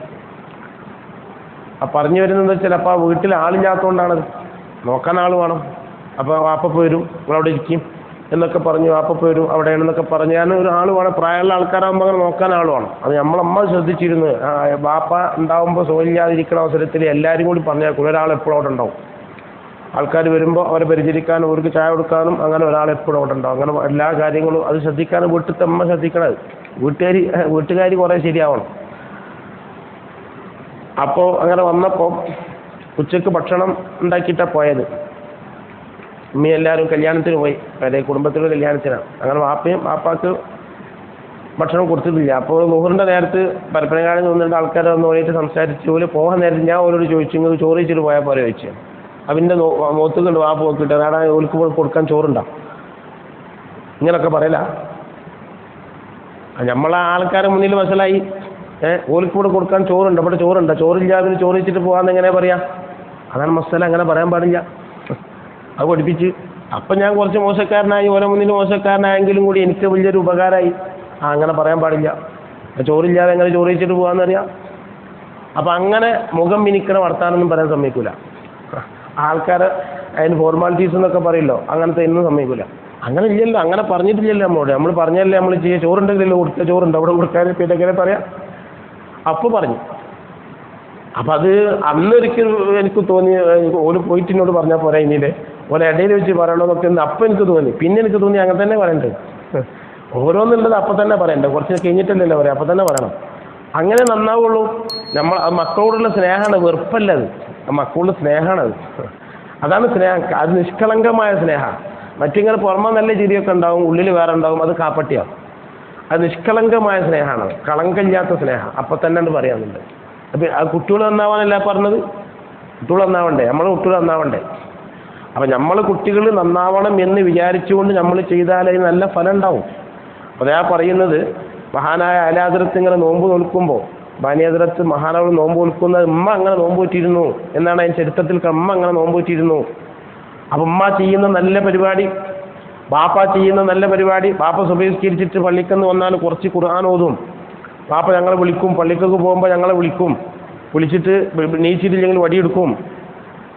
ആ പറഞ്ഞു വരുന്നത് വെച്ചാൽ, അപ്പോൾ ആ വീട്ടിൽ ആളില്ലാത്തതുകൊണ്ടാണത്, നോക്കാൻ ആൾ വേണം. അപ്പോൾ വാപ്പ വരും, നിങ്ങളവിടെ ഇരിക്കും എന്നൊക്കെ പറഞ്ഞു. വാപ്പ വരും അവിടെയാണെന്നൊക്കെ പറഞ്ഞ് ഞാൻ ഒരു ആൾ വേണം, പ്രായമുള്ള ആൾക്കാരാകുമ്പോൾ അങ്ങനെ നോക്കാൻ ആൾ വേണം. അത് നമ്മളമ്മ ശ്രദ്ധിച്ചിരുന്നു. വാപ്പ ഉണ്ടാകുമ്പോൾ സുഖമില്ലാതിരിക്കുന്ന അവസരത്തിൽ എല്ലാവരും കൂടി പറഞ്ഞേക്കും, ഒരാൾ എപ്പോഴും അവിടെ ഉണ്ടാവും. ആൾക്കാർ വരുമ്പോൾ അവരെ പരിചരിക്കാനും അവർക്ക് ചായ കൊടുക്കാനും അങ്ങനെ ഒരാൾ എപ്പോഴും അവിടെ ഉണ്ടാവും. അങ്ങനെ എല്ലാ കാര്യങ്ങളും അത് ശ്രദ്ധിക്കാനും വീട്ടിലത്തെ അമ്മ ശ്രദ്ധിക്കണത്. വീട്ടുകാർ കുറേ ശരിയാവണം. അപ്പോൾ അങ്ങനെ വന്നപ്പോൾ ഉച്ചയ്ക്ക് ഭക്ഷണം ഉണ്ടാക്കിയിട്ടാണ് പോയത്. ഉമ്മ എല്ലാവരും കല്യാണത്തിന് പോയി, അതായത് കുടുംബത്തിലെ കല്യാണത്തിനാണ്. അങ്ങനെ വാപ്പാക്ക് ഭക്ഷണം കൊടുത്തിട്ടില്ല. അപ്പോൾ ളുഹറിൻ്റെ നേരത്ത് പരപ്പനങ്ങാടിൽ 1-2 ആൾക്കാർ വന്ന് ഓടിയിട്ട് സംസാരിച്ച് പോലെ പോകാൻ നേരത്ത് ഞാൻ ഓരോട് ചോദിച്ചു, നിങ്ങൾ ചോറ് വെച്ചിട്ട് പോയാൽ പോലെ ചോദിച്ചു. അവൻ്റെ മുഖത്തുകൊണ്ട് വാപ്പ നോക്കിയിട്ട് അതാണ് ഓൽക്ക് കൊടുക്കാൻ ചോറുണ്ടോ ഇങ്ങനൊക്കെ പറയല. നമ്മളെ ആൾക്കാരെ മുന്നിൽ മനസ്സിലായി, ഓൽക്ക് ഇവിടെ കൊടുക്കാൻ ചോറുണ്ട്, ഇവിടെ ചോറുണ്ടോ, ചോറില്ലാതെ ചോറ് വെച്ചിട്ട് പോകാമെന്ന് എങ്ങനെ പറയാം? അതാണ് മസാല, അങ്ങനെ പറയാൻ പാടില്ല. അത് പഠിപ്പിച്ച്. അപ്പം ഞാൻ കുറച്ച് മോശക്കാരനായി, ഓരോ മുന്നിൽ മോശക്കാരനായെങ്കിലും കൂടി എനിക്ക് വലിയൊരു ഉപകാരമായി. അങ്ങനെ പറയാൻ പാടില്ല, ചോറില്ലാതെ എങ്ങനെ ചോറ് വെച്ചിട്ട് പോകാമെന്നറിയാം. അപ്പം അങ്ങനെ മുഖം മിനിക്കണ വർത്താനൊന്നും പറയാൻ സമ്മതിക്കില്ല. ആൾക്കാർ അതിന് ഫോർമാലിറ്റീസ് എന്നൊക്കെ പറയല്ലോ, അങ്ങനത്തെ ഒന്നും സമ്മതിക്കില്ല. അങ്ങനെ ഇല്ലല്ലോ, അങ്ങനെ പറഞ്ഞിട്ടില്ലല്ലോ നമ്മളോട്. നമ്മൾ പറഞ്ഞല്ലേ നമ്മൾ ചെയ്യുക, ചോറുണ്ടെങ്കിലല്ലോ കൊടുക്കുക, ചോറുണ്ട് അവിടെ കൊടുക്കാൻ പിന്നെ എങ്ങനെ പറയാം? അപ്പോൾ പറഞ്ഞു. അപ്പം അത് അന്നൊരിക്കൽ എനിക്ക് തോന്നി, ഓല് പോയിട്ട് എന്നോട് പറഞ്ഞാൽ പോരാ, ഇനിയില്ലേ ഓരോ ഇടയിൽ വെച്ച് പറയണമെന്നൊക്കെ അപ്പം എനിക്ക് തോന്നി. പിന്നെ എനിക്ക് തോന്നി അങ്ങനെ തന്നെ പറയണ്ടേ, ഓരോന്നുള്ളത് അപ്പം തന്നെ പറയണ്ടേ, കുറച്ച് കഴിഞ്ഞിട്ടല്ലല്ലോ പറയാം, അപ്പം തന്നെ പറയണം. അങ്ങനെ നന്നാവുള്ളൂ. നമ്മൾ മക്കളോടുള്ള സ്നേഹമാണ്, വെറുപ്പല്ലത്. മക്കളോട് സ്നേഹമാണത്. അതാണ് സ്നേഹം. അത് നിഷ്കളങ്കമായ സ്നേഹമാണ്. മറ്റിങ്ങനെ പുറമെ നല്ല ചിരിയൊക്കെ ഉണ്ടാവും, ഉള്ളിൽ വേറെ ഉണ്ടാവും, അത് കാപ്പട്ടിയാണ്. അത് നിഷ്കളങ്കമായ സ്നേഹമാണ്, കളങ്കമില്ലാത്ത സ്നേഹം. അപ്പം തന്നെ പറയാനുണ്ട്. അപ്പം ആ കുട്ടികൾ നന്നാവാനല്ല പറഞ്ഞത്, കുട്ടികൾ നന്നാവണ്ടേ, നമ്മളെ കുട്ടികൾ നന്നാവണ്ടേ. അപ്പം നമ്മൾ കുട്ടികൾ നന്നാവണം എന്ന് വിചാരിച്ചുകൊണ്ട് നമ്മൾ ചെയ്താൽ അതിന് നല്ല ഫലം ഉണ്ടാവും. അപ്പോൾ ഞാൻ പറയുന്നത്, മഹാനായ അലാദരത്ത് ഇങ്ങനെ നോമ്പ് നോൽക്കുമ്പോൾ, ബാനിയദരത്ത് മഹാനവർ നോമ്പ് നോൽക്കുന്നത് ഉമ്മ അങ്ങനെ നോമ്പ് പറ്റിയിരുന്നു എന്നാണ് അതിന് ചരിത്രത്തിൽ. ഉമ്മ അങ്ങനെ നോമ്പ് പറ്റിയിരുന്നു. അപ്പം ഉമ്മ ചെയ്യുന്ന നല്ല പരിപാടി, ബാപ്പ ചെയ്യുന്ന നല്ല പരിപാടി. ബാപ്പ സുബഹിസ്കരിച്ചിട്ട് പള്ളിക്കെന്ന് വന്നാൽ കുറച്ച് ഖുർആൻ ഓതും. ബാപ്പ ഞങ്ങളെ വിളിക്കും, പള്ളിക്കൊക്കെ പോകുമ്പോൾ ഞങ്ങളെ വിളിക്കും. വിളിച്ചിട്ട് നീച്ചിട്ടില്ലെങ്കിൽ വടിയെടുക്കും.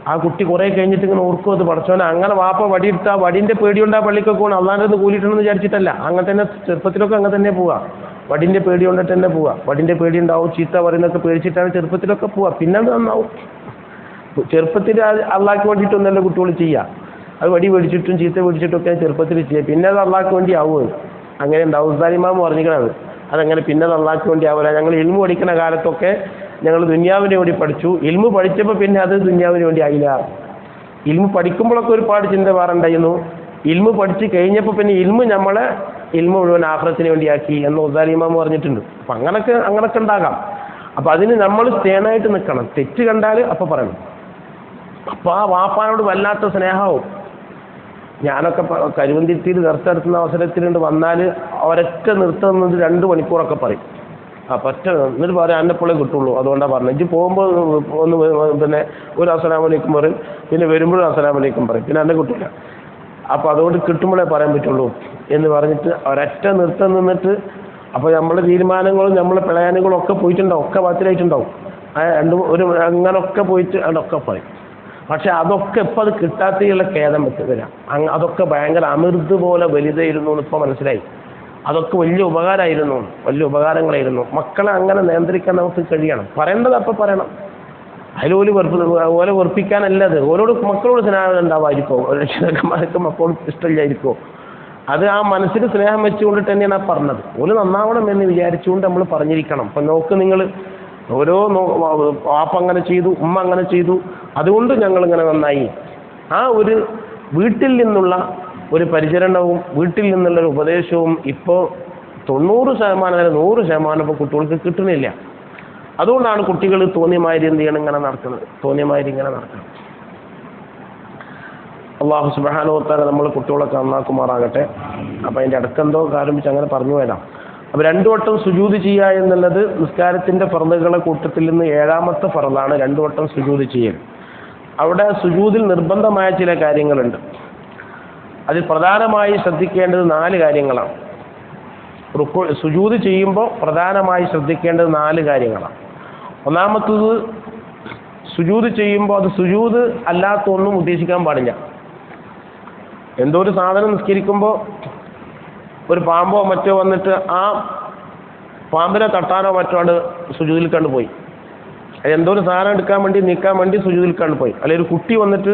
ആ കുട്ടി കുറേ കഴിഞ്ഞിട്ട് ഇങ്ങനെ ഓർക്കും, അത് പഠിച്ചോനെ അങ്ങനെ വാപ്പ വടിയെടുത്താൽ വടിൻ്റെ പേടിയുണ്ടാ പള്ളിക്കൊക്കെ പോകണം, അള്ളാൻ്റെ കൂലിയിട്ടുണ്ടെന്ന് വിചാരിച്ചിട്ടല്ല. അങ്ങനെ തന്നെ ചെറുപ്പത്തിലൊക്കെ അങ്ങനെ തന്നെ പോവുക, വടിൻ്റെ പേടി കൊണ്ടിട്ട് തന്നെ പോവുക. വടിൻ്റെ പേടി ഉണ്ടാവും, ചീത്ത പറയുന്നതൊക്കെ പേടിച്ചിട്ടാണ് ചെറുപ്പത്തിലൊക്കെ പോവുക. പിന്നെ അത് നന്നാവും. ചെറുപ്പത്തിൽ അള്ളാഹ്ക്ക് വേണ്ടിയിട്ടൊന്നല്ല കുട്ടികൾ ചെയ്യുക. അത് വടി പേടിച്ചിട്ടും ചീത്ത പേടിച്ചിട്ടൊക്കെ ചെറുപ്പത്തിൽ ചെയ്യുക. പിന്നെ അത് അള്ളാഹ്ക്ക് വേണ്ടി ആവുമോ? അങ്ങനെ ഉണ്ടാവും. ഉസ്താദിമാമ് പറഞ്ഞിരിക്കണത് അതങ്ങനെ പിന്നെ അത് അള്ളാഹ്ക്ക് വേണ്ടി ആവില്ല. ഞങ്ങൾ ഇൽമു പഠിക്കുന്ന കാലത്തൊക്കെ ഞങ്ങൾ ദുനിയാവിന് വേണ്ടി പഠിച്ചു. ഇൽമു പഠിച്ചപ്പോൾ പിന്നെ അത് ദുനിയാവിന് വേണ്ടി ആയില്ല. ഇൽമു പഠിക്കുമ്പോഴൊക്കെ ഒരുപാട് ചിന്ത വേറുണ്ടായിരുന്നു. ഇൽമു പഠിച്ച് കഴിഞ്ഞപ്പോൾ പിന്നെ ഇൽമു മുഴുവൻ ആഖിറത്തിന് വേണ്ടിയാക്കി എന്ന് ഉസ്താദിമാമ് പറഞ്ഞിട്ടുണ്ട്. അപ്പം അങ്ങനൊക്കെ ഉണ്ടാകാം. അപ്പം അതിന് നമ്മൾ സ്റ്റേണായിട്ട് നിൽക്കണം. തെറ്റ് കണ്ടാൽ അപ്പം പറയണം. അപ്പോൾ ആ വാപ്പാനോട് വല്ലാത്ത സ്നേഹവും. ഞാനൊക്കെ കരുവന്തിരുത്തിയിൽ നിർത്തുന്ന അവസരത്തിലുണ്ട് വന്നാൽ ഒരൊറ്റ നിർത്തുന്നത് 2 മണിക്കൂറൊക്കെ പറയും. എന്നിട്ട് പറയാം എന്നെപ്പോഴേ കിട്ടുള്ളൂ, അതുകൊണ്ടാണ് പറഞ്ഞത്. ഇജ്ജ് പോകുമ്പോൾ ഒന്ന് പിന്നെ ഒരു അസ്സലാമലൈക്കും പറയും, പിന്നെ വരുമ്പോഴും അസ്സലാമലൈക്കും പറയും, പിന്നെ എന്നെ കിട്ടില്ല. അപ്പോൾ അതുകൊണ്ട് കിട്ടുമ്പോഴേ പറയാൻ പറ്റുള്ളൂ എന്ന് പറഞ്ഞിട്ട് ഒരൊറ്റ നിർത്തം നിന്നിട്ട് അപ്പോൾ നമ്മളെ തീരുമാനങ്ങളും നമ്മളെ പ്ലാനുകളും ഒക്കെ പോയിട്ടുണ്ടാവും, ഒക്കെ ബാത്തിലായിട്ടുണ്ടാവും. അങ്ങനൊക്കെ പോയിട്ട് അതൊക്കെ പറയും. പക്ഷെ അതൊക്കെ ഇപ്പം അത് കിട്ടാത്തയുള്ള ഖേദം വരാം. അതൊക്കെ ഭയങ്കര അമൃത് പോലെ വലുതായിരുന്നു എന്ന് ഇപ്പോൾ മനസ്സിലായി. അതൊക്കെ വലിയ ഉപകാരമായിരുന്നു, വലിയ ഉപകാരങ്ങളായിരുന്നു. മക്കളെ അങ്ങനെ നിയന്ത്രിക്കാൻ നമുക്ക് കഴിയണം. പറയേണ്ടത് അപ്പം പറയണം. അതിലോല് ഓലെ വെറുപ്പിക്കാനല്ലത്. ഓരോട് മക്കളോട് സ്നേഹം ഉണ്ടാവാതിരിക്കോ, രക്ഷിതാക്കന്മാർക്ക് മക്കളോട് ഇഷ്ടമില്ലായിരിക്കോ? അത് ആ മനസ്സിൽ സ്നേഹം വെച്ചുകൊണ്ടിട്ട് തന്നെയാണ് ആ പറഞ്ഞത്. ഓല് നന്നാവണം എന്ന് വിചാരിച്ചുകൊണ്ട് നമ്മൾ പറഞ്ഞിരിക്കണം. അപ്പം നോക്ക് നിങ്ങൾ ഓരോ വാപ്പ അങ്ങനെ ചെയ്തു, ഉമ്മ അങ്ങനെ ചെയ്തു, അതുകൊണ്ട് ഞങ്ങളിങ്ങനെ നന്നായി. ആ ഒരു വീട്ടിൽ നിന്നുള്ള ഒരു പരിചരണവും വീട്ടിൽ നിന്നുള്ളൊരു ഉപദേശവും ഇപ്പോൾ 90% 100% ഇപ്പോൾ കുട്ടികൾക്ക് കിട്ടുന്നില്ല. അതുകൊണ്ടാണ് കുട്ടികൾ തോന്നിയമാതിരി എന്ത് ചെയ്യണം ഇങ്ങനെ നടക്കുന്നത്, തോന്നിയമാതിരി ഇങ്ങനെ നടക്കണം. അള്ളാഹു സുബ്ഹാനഹു വ തആല നമ്മൾ കുട്ടികളൊക്കെ നന്നാക്കുമാറാകട്ടെ. അപ്പോൾ അതിൻ്റെ അടുക്കെന്തോ ആരംഭിച്ച് അങ്ങനെ പറഞ്ഞു വരാം. അപ്പോൾ 2 വട്ടം സുജൂദ് ചെയ്യുക എന്നുള്ളത് നിസ്കാരത്തിൻ്റെ ഫർളുകളുടെ കൂട്ടത്തിൽ നിന്ന് 7ാമത്തെ ഫർളാണ്. 2 വട്ടം സുജൂദ് ചെയ്യൽ. അവിടെ സുജൂദിൽ നിർബന്ധമായ ചില കാര്യങ്ങളുണ്ട്. അതിൽ പ്രധാനമായി ശ്രദ്ധിക്കേണ്ടത് 4 കാര്യങ്ങളാണ്. സുജൂദ് ചെയ്യുമ്പോൾ പ്രധാനമായി ശ്രദ്ധിക്കേണ്ടത് 4 കാര്യങ്ങളാണ്. ഒന്നാമത്തത്, സുജൂദ് ചെയ്യുമ്പോൾ അത് സുജൂദ് അല്ലാത്ത ഒന്നും ഉദ്ദേശിക്കാൻ പാടില്ല. എന്തോ ഒരു സാധനം നിസ്കരിക്കുമ്പോൾ ഒരു പാമ്പോ മറ്റോ വന്നിട്ട് ആ പാമ്പിനെ തട്ടാനോ മറ്റോ ആണ് സുജൂദിൽ കണ്ടുപോയി. എന്തോ ഒരു സാധനം എടുക്കാൻ വേണ്ടി നീക്കാൻ വേണ്ടി സുജൂദിൽ കണ്ടുപോയി. അല്ലെങ്കിൽ ഒരു കുട്ടി വന്നിട്ട്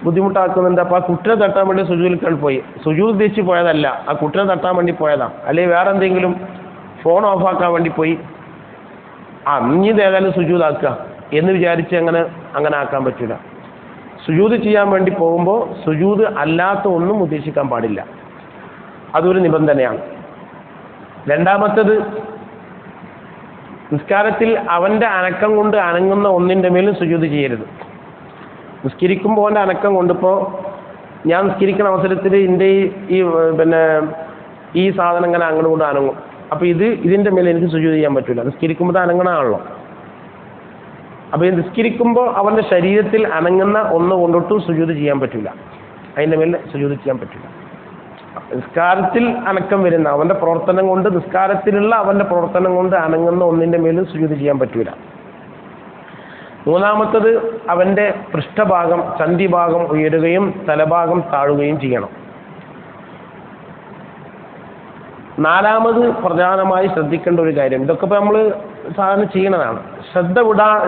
ബുദ്ധിമുട്ടാക്കുന്നുണ്ട്, അപ്പോൾ ആ കുട്ടിനെ തട്ടാൻ വേണ്ടി സുജൂദിൽ കണ്ടുപോയി. സുജൂദ് ഉദ്ദേശിച്ച് പോയതല്ല, ആ കുട്ടിനെ തട്ടാൻ വേണ്ടി പോയതാണ്. അല്ലെങ്കിൽ വേറെ എന്തെങ്കിലും ഫോൺ ഓഫാക്കാൻ വേണ്ടി പോയി, ഇഞ്ഞിത് ഏതായാലും സുജൂദാക്കുക എന്ന് വിചാരിച്ച് അങ്ങനെ ആക്കാൻ പറ്റില്ല. സുജൂദ് ചെയ്യാൻ വേണ്ടി പോകുമ്പോൾ സുജൂദ് അല്ലാത്ത ഒന്നും ഉദ്ദേശിക്കാൻ പാടില്ല. അതൊരു നിബന്ധനയാണ്. രണ്ടാമത്തേത്, നിസ്കാരത്തിൽ അവൻ്റെ അനക്കം കൊണ്ട് അനങ്ങുന്ന ഒന്നിൻ്റെ മേലും സുജൂദ് ചെയ്യരുത്. നിസ്കരിക്കുമ്പോൾ അവൻ്റെ അനക്കം കൊണ്ടിപ്പോൾ ഞാൻ നിസ്കരിക്കുന്ന അവസരത്തിൽ എൻ്റെ ഈ സാധനം ഇങ്ങനെ അങ്ങോട്ട് കൊണ്ട് അനങ്ങും, അപ്പോൾ ഇതിൻ്റെ മേലെ എനിക്ക് സുജൂദ് ചെയ്യാൻ പറ്റില്ല. നിസ്കരിക്കുമ്പോൾ അനങ്ങണമാണല്ലോ. അപ്പോൾ ഈ നിസ്കരിക്കുമ്പോൾ അവൻ്റെ ശരീരത്തിൽ അനങ്ങുന്ന ഒന്ന് കൊണ്ടിട്ടും സുജൂദ് ചെയ്യാൻ പറ്റില്ല, അതിൻ്റെ മേലെ സുജൂദ് ചെയ്യാൻ പറ്റില്ല. നിസ്കാരത്തിൽ അനക്കം വരുന്ന അവൻ്റെ പ്രവർത്തനം കൊണ്ട്, നിസ്കാരത്തിലുള്ള അവൻ്റെ പ്രവർത്തനം കൊണ്ട് അനങ്ങുന്ന ഒന്നിൻ്റെ മേലും സുജൂദ് ചെയ്യാൻ പറ്റില്ല. മൂന്നാമത്തത്, അവൻ്റെ പൃഷ്ഠഭാഗം ചന്തിഭാഗം ഉയരുകയും തലഭാഗം താഴുകയും ചെയ്യണം. നാലാമത് പ്രധാനമായി ശ്രദ്ധിക്കേണ്ട ഒരു കാര്യം, ഇതൊക്കെ ഇപ്പോൾ നമ്മൾ സാധാരണ ചെയ്യണതാണ്,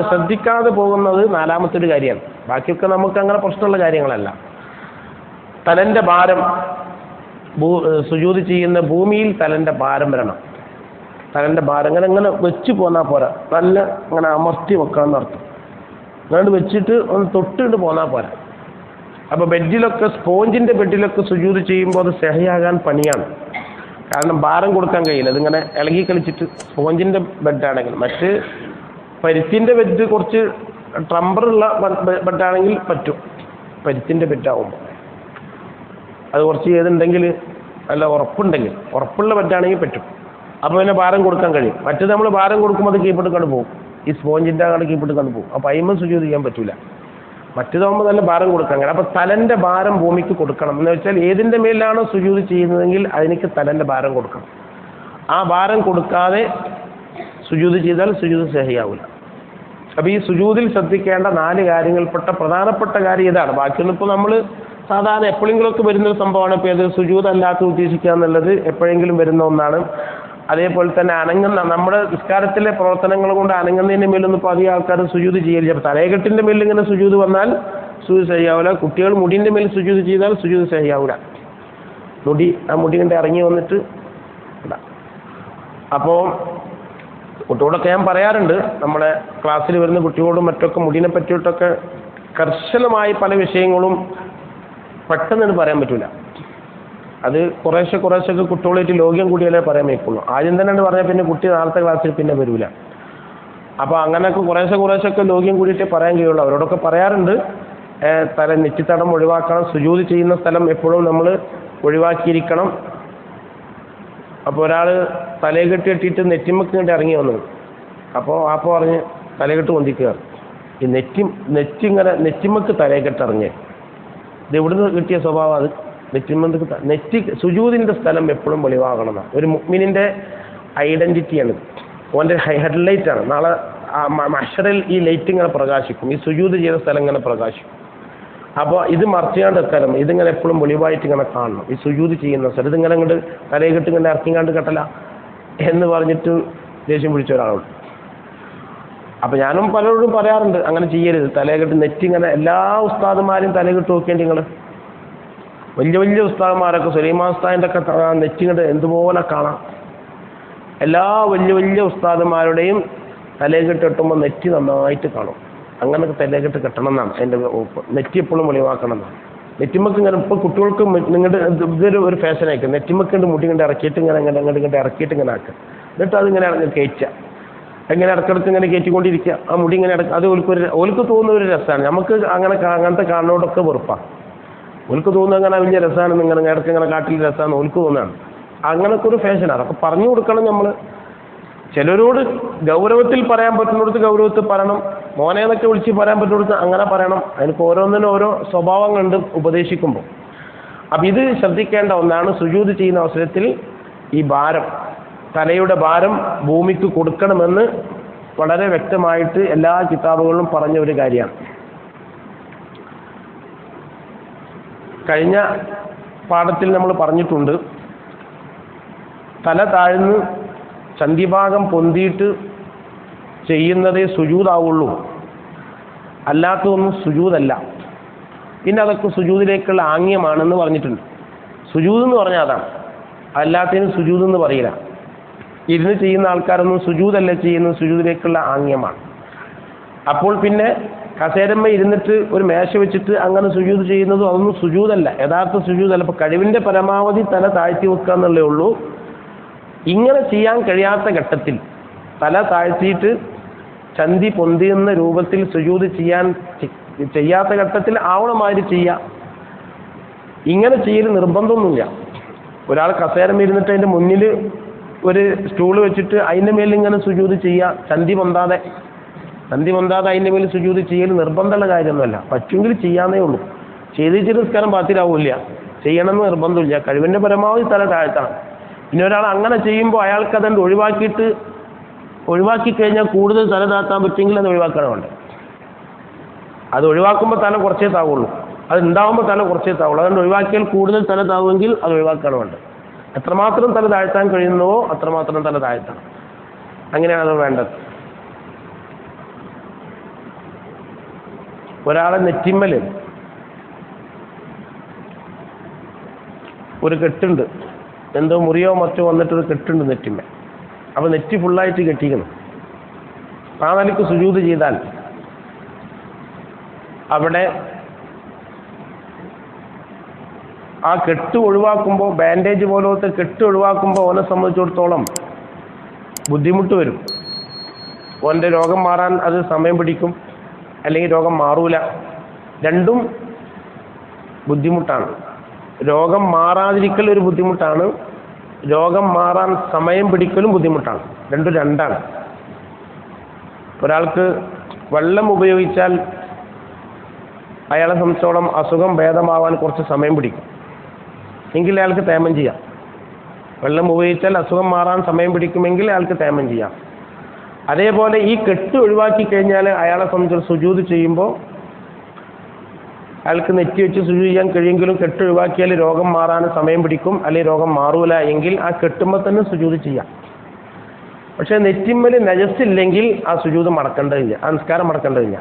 ശ്രദ്ധിക്കാതെ പോകുന്നത് നാലാമത്തെ ഒരു കാര്യമാണ്. ബാക്കിയൊക്കെ നമുക്ക് അങ്ങനെ പ്രശ്നമുള്ള കാര്യങ്ങളല്ല. തലൻ്റെ ഭാരം സുജൂദ് ചെയ്യുന്ന ഭൂമിയിൽ തലൻ്റെ ഭാരം വരണം. തലൻ്റെ ഭാരം ഇങ്ങനെ വെച്ച് പോന്നാൽ പോരാ, നല്ല ഇങ്ങനെ അമർത്തി വെക്കാമെന്ന് അർത്ഥം. അതുകൊണ്ട് വെച്ചിട്ട് ഒന്ന് തൊട്ടിട്ട് പോന്നാൽ പോരാ. അപ്പോൾ ബെഡിലൊക്കെ സ്പോഞ്ചിൻ്റെ ബെഡിലൊക്കെ സുജൂദ് ചെയ്യുമ്പോൾ അത് സഹിയാകാൻ പണിയാണ്. കാരണം ഭാരം കൊടുക്കാൻ കഴിയില്ല, അതിങ്ങനെ ഇളകി കളിച്ചിട്ട്. സ്പോഞ്ചിൻ്റെ ബെഡാണെങ്കിൽ, മറ്റ് പരുത്തിൻ്റെ ബെഡ് കുറച്ച് ട്രംബറുള്ള ബെഡാണെങ്കിൽ പറ്റും. പരുത്തിൻ്റെ ബെഡാകുമ്പോൾ അത് കുറച്ച് ചെയ്തുണ്ടെങ്കിൽ നല്ല ഉറപ്പുള്ള ബെഡാണെങ്കിൽ പറ്റും. അപ്പോൾ പിന്നെ ഭാരം കൊടുക്കാൻ കഴിയും. മറ്റേത് നമ്മൾ ഭാരം കൊടുക്കുമ്പോൾ അത് കീപ്പിട്ട് കണ്ടു പോകും, ഈ സ്പോഞ്ചിൻ്റെ അങ്ങോട്ട് കീപ്പിട്ട് കണ്ടു പോകും. അപ്പോൾ അയിമ സുജൂദ് ചെയ്യാൻ പറ്റില്ല. മറ്റേതാകുമ്പോൾ നല്ല ഭാരം കൊടുക്കാൻ കഴിയും. അപ്പോൾ തലൻ്റെ ഭാരം ഭൂമിക്ക് കൊടുക്കണം എന്ന് വെച്ചാൽ ഏതിൻ്റെ മേലാണോ സുജൂദ് ചെയ്യുന്നതെങ്കിൽ അതിനേക്ക് തലൻ്റെ ഭാരം കൊടുക്കണം. ആ ഭാരം കൊടുക്കാതെ സുജൂദ് ചെയ്താൽ സുജൂദ് സഹിയാവില്ല. അപ്പോൾ ഈ സുജൂദിൽ ശ്രദ്ധിക്കേണ്ട 4 കാര്യങ്ങൾപ്പെട്ട പ്രധാനപ്പെട്ട കാര്യം ഇതാണ്. ബാക്കിയൊന്നും ഇപ്പോൾ നമ്മൾ സാധാരണ എപ്പോഴെങ്കിലുമൊക്കെ വരുന്നൊരു സംഭവമാണ്. ഇപ്പോൾ ഏത് സുജൂദ് അല്ലാത്ത ഉദ്ദേശിക്കുക എന്നുള്ളത് എപ്പോഴെങ്കിലും വരുന്ന ഒന്നാണ്. അതേപോലെ തന്നെ അനങ്ങുന്ന നമ്മുടെ നിസ്കാരത്തിലെ പ്രവർത്തനങ്ങൾ കൊണ്ട് അനങ്ങുന്നതിൻ്റെ മേലൊന്നും ഇപ്പോൾ അധികം ആൾക്കാർ സുജൂദ് ചെയ്യില്ല. അപ്പോൾ തലയെക്കെട്ടിൻ്റെ മേലിൽ ഇങ്ങനെ സുജൂദ് വന്നാൽ സുജൂദ് സഹിയാവില്ല. കുട്ടികൾ മുടിൻ്റെ മേൽ സുജൂദ് ചെയ്താൽ സുജൂദ് സഹിയാവില്ല. ആ മുടി കണ്ട് ഇറങ്ങി വന്നിട്ട് ഇടാം. അപ്പോൾ കുട്ടികളൊക്കെ ഞാൻ പറയാറുണ്ട്, നമ്മുടെ ക്ലാസ്സിൽ വരുന്ന കുട്ടികളോടും മറ്റൊക്കെ മുടിനെ പറ്റിയിട്ടൊക്കെ കർശനമായി പല വിഷയങ്ങളും പെട്ടെന്ന് പറയാൻ പറ്റില്ല. അത് കുറേശ്ശെ കുട്ടികളായിട്ട് ലോക്യം കൂടിയാലേ പറയാൻ വയ്ക്കുള്ളൂ. ആദ്യം തന്നെ പറഞ്ഞാൽ പിന്നെ കുട്ടി നാളത്തെ ക്ലാസ്സിൽ പിന്നെ വരില്ല. അപ്പോൾ അങ്ങനെയൊക്കെ കുറേശ്ശെ ലോക്യം കൂടിയിട്ടേ പറയാൻ കഴിയുള്ളൂ. അവരോടൊക്കെ പറയാറുണ്ട്, നെറ്റിത്തടം ഒഴിവാക്കണം, സുജൂദ് ചെയ്യുന്ന സ്ഥലം എപ്പോഴും നമ്മൾ ഒഴിവാക്കിയിരിക്കണം. അപ്പോൾ ഒരാൾ തലയെക്കെട്ട് കെട്ടിയിട്ട് നെറ്റിമക്ക് കണ്ട് ഇറങ്ങി വന്നത്. അപ്പോൾ പറഞ്ഞ് തലയെക്കെട്ട് പൊന്തിക്കുക. ഈ നെറ്റിമക്ക് തലയെക്കെട്ട് ഇറങ്ങി. ഇത് എവിടുന്ന് കിട്ടിയ സ്വഭാവം? അത് നെറ്റി സുജൂദിൻ്റെ സ്ഥലം എപ്പോഴും വെളിവാകണമെന്നാണ്. ഒരു മുഅ്മിനിൻ്റെ ഐഡൻറ്റിറ്റിയാണ്, ഓൻ്റെ ഹെഡ്ലൈറ്റാണ്. നാളെ മഹ്ശറിൽ ഈ ലൈറ്റ് ഇങ്ങനെ പ്രകാശിക്കും, ഈ സുജൂദ് ചെയ്ത സ്ഥലം ഇങ്ങനെ പ്രകാശിക്കും. അപ്പോൾ ഇത് മറച്ചാണ്ട് വെക്കാനും ഇതിങ്ങനെ എപ്പോഴും വെളിവായിട്ട് ഇങ്ങനെ കാണണം. ഈ സുജൂദ് ചെയ്യുന്ന സ്ഥലം ഇതിങ്ങനെ ഇങ്ങോട്ട് തലയെക്കെട്ട് ഇങ്ങനെ ഇറക്കിങ്ങാണ്ട് കെട്ടല എന്ന് പറഞ്ഞിട്ട് ദേഷ്യം പിടിച്ച ഒരാളുണ്ട്. അപ്പോൾ ഞാനും പലരോടും പറയാറുണ്ട്, അങ്ങനെ ചെയ്യരുത്. തലയെക്കെട്ട് നെറ്റിങ്ങനെ എല്ലാ ഉസ്താദുമാരും തലയെക്കെട്ട് നോക്കിയാൽ നിങ്ങൾ വലിയ ഉസ്താദന്മാരൊക്കെ സുലൈമാൻ ഉസ്താദിൻ്റെ ഒക്കെ നെറ്റിങ്ങോട്ട് എന്തുപോലെ കാണാം. എല്ലാ വലിയ ഉസ്താദന്മാരുടെയും തലയെക്കെട്ട് കെട്ടുമ്പോൾ നെറ്റി നന്നായിട്ട് കാണും. അങ്ങനെയൊക്കെ തലയെക്കെട്ട് കെട്ടണം എന്നാണ് അതിൻ്റെ നെറ്റി എപ്പോഴും വെളിവാക്കണം എന്നാണ്. നെറ്റിമക്ക് ഇങ്ങനെ ഇപ്പോൾ കുട്ടികൾക്ക് നിങ്ങളുടെ ഇതൊരു ഫാഷനായിരിക്കും. നെറ്റിമക്കുണ്ട് മുടി കണ്ട് ഇറക്കിയിട്ട് ഇങ്ങോട്ട് ഇറക്കിയിട്ട് ഇങ്ങനെ ആക്കുക. എന്നിട്ട് അതിങ്ങനെ കയറ്റുക. എങ്ങനെ ഇടക്കിടക്ക് ഇങ്ങനെ കയറ്റിക്കൊണ്ടിരിക്കുക. ആ മുടി ഇങ്ങനെ അത് ഓൽക്ക് തോന്നുന്ന ഒരു രസമാണ്. നമുക്ക് അങ്ങനത്തെ കാണുന്നതോടൊക്കെ വെറുപ്പാണ്. ഓൽക്ക് തോന്നുന്നത് അങ്ങനെ വലിയ രസമാണ്, ഇടയ്ക്ക് ഇങ്ങനെ കാട്ടിൽ രസമാണ് ഓൽക്ക് തോന്നുകയാണ്. അങ്ങനൊക്കെ ഒരു ഫാഷനാണ്. അതൊക്കെ പറഞ്ഞു കൊടുക്കണം നമ്മൾ. ചിലരോട് ഗൗരവത്തിൽ പറയാൻ പറ്റുന്നിടത്ത് ഗൗരവത്തിൽ പറയണം, മോനേന്നൊക്കെ വിളിച്ച് പറയാൻ പറ്റുന്നിടത്ത് അങ്ങനെ പറയണം. അതിനൊക്കെ ഓരോന്നിനും ഓരോ സ്വഭാവങ്ങളുണ്ട് ഉപദേശിക്കുമ്പോൾ. അപ്പം ഇത് ശ്രദ്ധിക്കേണ്ട ഒന്നാണ്. സുജൂദ് ചെയ്യുന്ന അവസരത്തിൽ ഈ ഭാരം, തലയുടെ ഭാരം ഭൂമിക്ക് കൊടുക്കണമെന്ന് വളരെ വ്യക്തമായിട്ട് എല്ലാ കിതാബുകളിലും പറഞ്ഞ ഒരു കാര്യമാണ്. കഴിഞ്ഞ പാഠത്തിൽ നമ്മൾ പറഞ്ഞിട്ടുണ്ട്, തല താഴ്ന്ന് ചന്തിഭാഗം പൊന്തിയിട്ട് ചെയ്യുന്നതേ സുജൂദാവുള്ളൂ, അല്ലാത്തതൊന്നും സുജൂദല്ല. പിന്നെ അതൊക്കെ സുജൂദിലേക്കുള്ള ആംഗ്യമാണെന്ന് പറഞ്ഞിട്ടുണ്ട്. സുജൂദ് എന്ന് പറഞ്ഞാൽ അതാണ്, അല്ലാത്തതിന് സുജൂദ് എന്ന് പറയില്ല. ഇരുന്ന് ചെയ്യുന്ന ആൾക്കാരൊന്നും സുജൂദല്ല ചെയ്യുന്നത്, സുജൂദിലേക്കുള്ള ആംഗ്യമാണ്. അപ്പോൾ പിന്നെ കസേരമ്മ ഇരുന്നിട്ട് ഒരു മേശ വെച്ചിട്ട് അങ്ങനെ സുജൂദ് ചെയ്യുന്നതും അതൊന്നും സുജൂദല്ല, യഥാർത്ഥ സുജൂദല്ല. അപ്പോൾ കഴിവിൻ്റെ പരമാവധി തല താഴ്ത്തി വെക്കുക എന്നുള്ളേ ഉള്ളൂ. ഇങ്ങനെ ചെയ്യാൻ കഴിയാത്ത ഘട്ടത്തിൽ തല താഴ്ത്തിയിട്ട് ചന്തി പൊന്തിയുന്ന രൂപത്തിൽ സുജൂദ് ചെയ്യാത്ത ഘട്ടത്തിൽ ആവണമാതിരി ചെയ്യുക. ഇങ്ങനെ ചെയ്യൽ നിർബന്ധമൊന്നുമില്ല. ഒരാൾ കസേരമ്മ ഇരുന്നിട്ട് അതിൻ്റെ മുന്നിൽ ഒരു സ്റ്റൂൾ വെച്ചിട്ട് അതിൻ്റെ മേലിൽ ഇങ്ങനെ സുജൂദ് ചെയ്യുക, ചന്തി പൊന്താതെ അതിൻ്റെ മേൽ സുജൂദ് ചെയ്യൽ നിർബന്ധമുള്ള കാര്യമൊന്നുമല്ല. പറ്റുമെങ്കിൽ ചെയ്യാന്നേ ഉള്ളൂ. ചെയ്തിട്ട് നിസ്കാരം ബാത്തിലാവില്ല, ചെയ്യണമെന്ന് നിർബന്ധമില്ല. കഴിവിൻ്റെ പരമാവധി തല താഴ്ത്തണം. പിന്നെ ഒരാൾ അങ്ങനെ ചെയ്യുമ്പോൾ അയാൾക്ക് അതുകൊണ്ട് ഒഴിവാക്കി കഴിഞ്ഞാൽ കൂടുതൽ തല താഴ്ത്താൻ പറ്റുമെങ്കിൽ അത് ഒഴിവാക്കണം വേണ്ട. അത് ഒഴിവാക്കുമ്പോൾ തല കുറച്ചേ താവുള്ളൂ, അത് ഉണ്ടാകുമ്പോൾ തല കുറച്ചേ താവുള്ളൂ. അതുകൊണ്ട് ഒഴിവാക്കിയാൽ കൂടുതൽ തല താവുമെങ്കിൽ അത് ഒഴിവാക്കണം വേണ്ട. എത്രമാത്രം തല താഴ്ത്താൻ കഴിയുന്നുവോ അത്രമാത്രം തല താഴ്ത്തണം. അങ്ങനെയാണ് അത് വേണ്ടത്. ഒരാളെ നെറ്റിമ്മൽ ഒരു കെട്ടുണ്ട്, എന്തോ മുറിയോ മറ്റോ വന്നിട്ടൊരു കെട്ടുണ്ട് നെറ്റിമ്മ. അപ്പോൾ നെറ്റി ഫുള്ളായിട്ട് കെട്ടിക്കുന്നു. ആ നിലയ്ക്ക് സുജൂദ് ചെയ്താൽ അവിടെ ആ കെട്ട് ഒഴിവാക്കുമ്പോൾ, ബാൻഡേജ് പോലത്തെ കെട്ട് ഒഴിവാക്കുമ്പോൾ ഓനെ സംബന്ധിച്ചിടത്തോളം ബുദ്ധിമുട്ട് വരും. ഓൻ്റെ രോഗം മാറാൻ അത് സമയം പിടിക്കും, അല്ലെങ്കിൽ രോഗം മാറൂല. രണ്ടും ബുദ്ധിമുട്ടാണ്. രോഗം മാറാതിരിക്കൽ ഒരു ബുദ്ധിമുട്ടാണ്, രോഗം മാറാൻ സമയം പിടിക്കലും ബുദ്ധിമുട്ടാണ്. രണ്ടാണ്. ഒരാൾക്ക് വെള്ളം ഉപയോഗിച്ചാൽ അയാളെ സംബന്ധിച്ചോളം അസുഖം ഭേദമാവാൻ കുറച്ച് സമയം പിടിക്കും, എങ്കിൽ അയാൾക്ക് തേമം ചെയ്യാം. വെള്ളം ഉപയോഗിച്ചാൽ അസുഖം മാറാൻ സമയം പിടിക്കുമെങ്കിൽ അയാൾക്ക് തേമം ചെയ്യാം. അതേപോലെ ഈ കെട്ട് ഒഴിവാക്കി കഴിഞ്ഞാൽ അയാളെ സംബന്ധിച്ച് സുജൂദ് ചെയ്യുമ്പോൾ അയാൾക്ക് നെറ്റി വെച്ച് സുജൂദ് ചെയ്യാൻ കഴിയുമെങ്കിലും കെട്ട് ഒഴിവാക്കിയാൽ രോഗം മാറാൻ സമയം പിടിക്കും, അല്ലെങ്കിൽ രോഗം മാറൂല എങ്കിൽ ആ കെട്ടുമ്പോൾ തന്നെ സുജൂദ് ചെയ്യാം. പക്ഷേ നെറ്റിമ്മൽ നജസ്സില്ലെങ്കിൽ ആ സുജൂദ് മടക്കേണ്ടതില്ല, ആ നിസ്കാരം മടക്കേണ്ടതില്ല.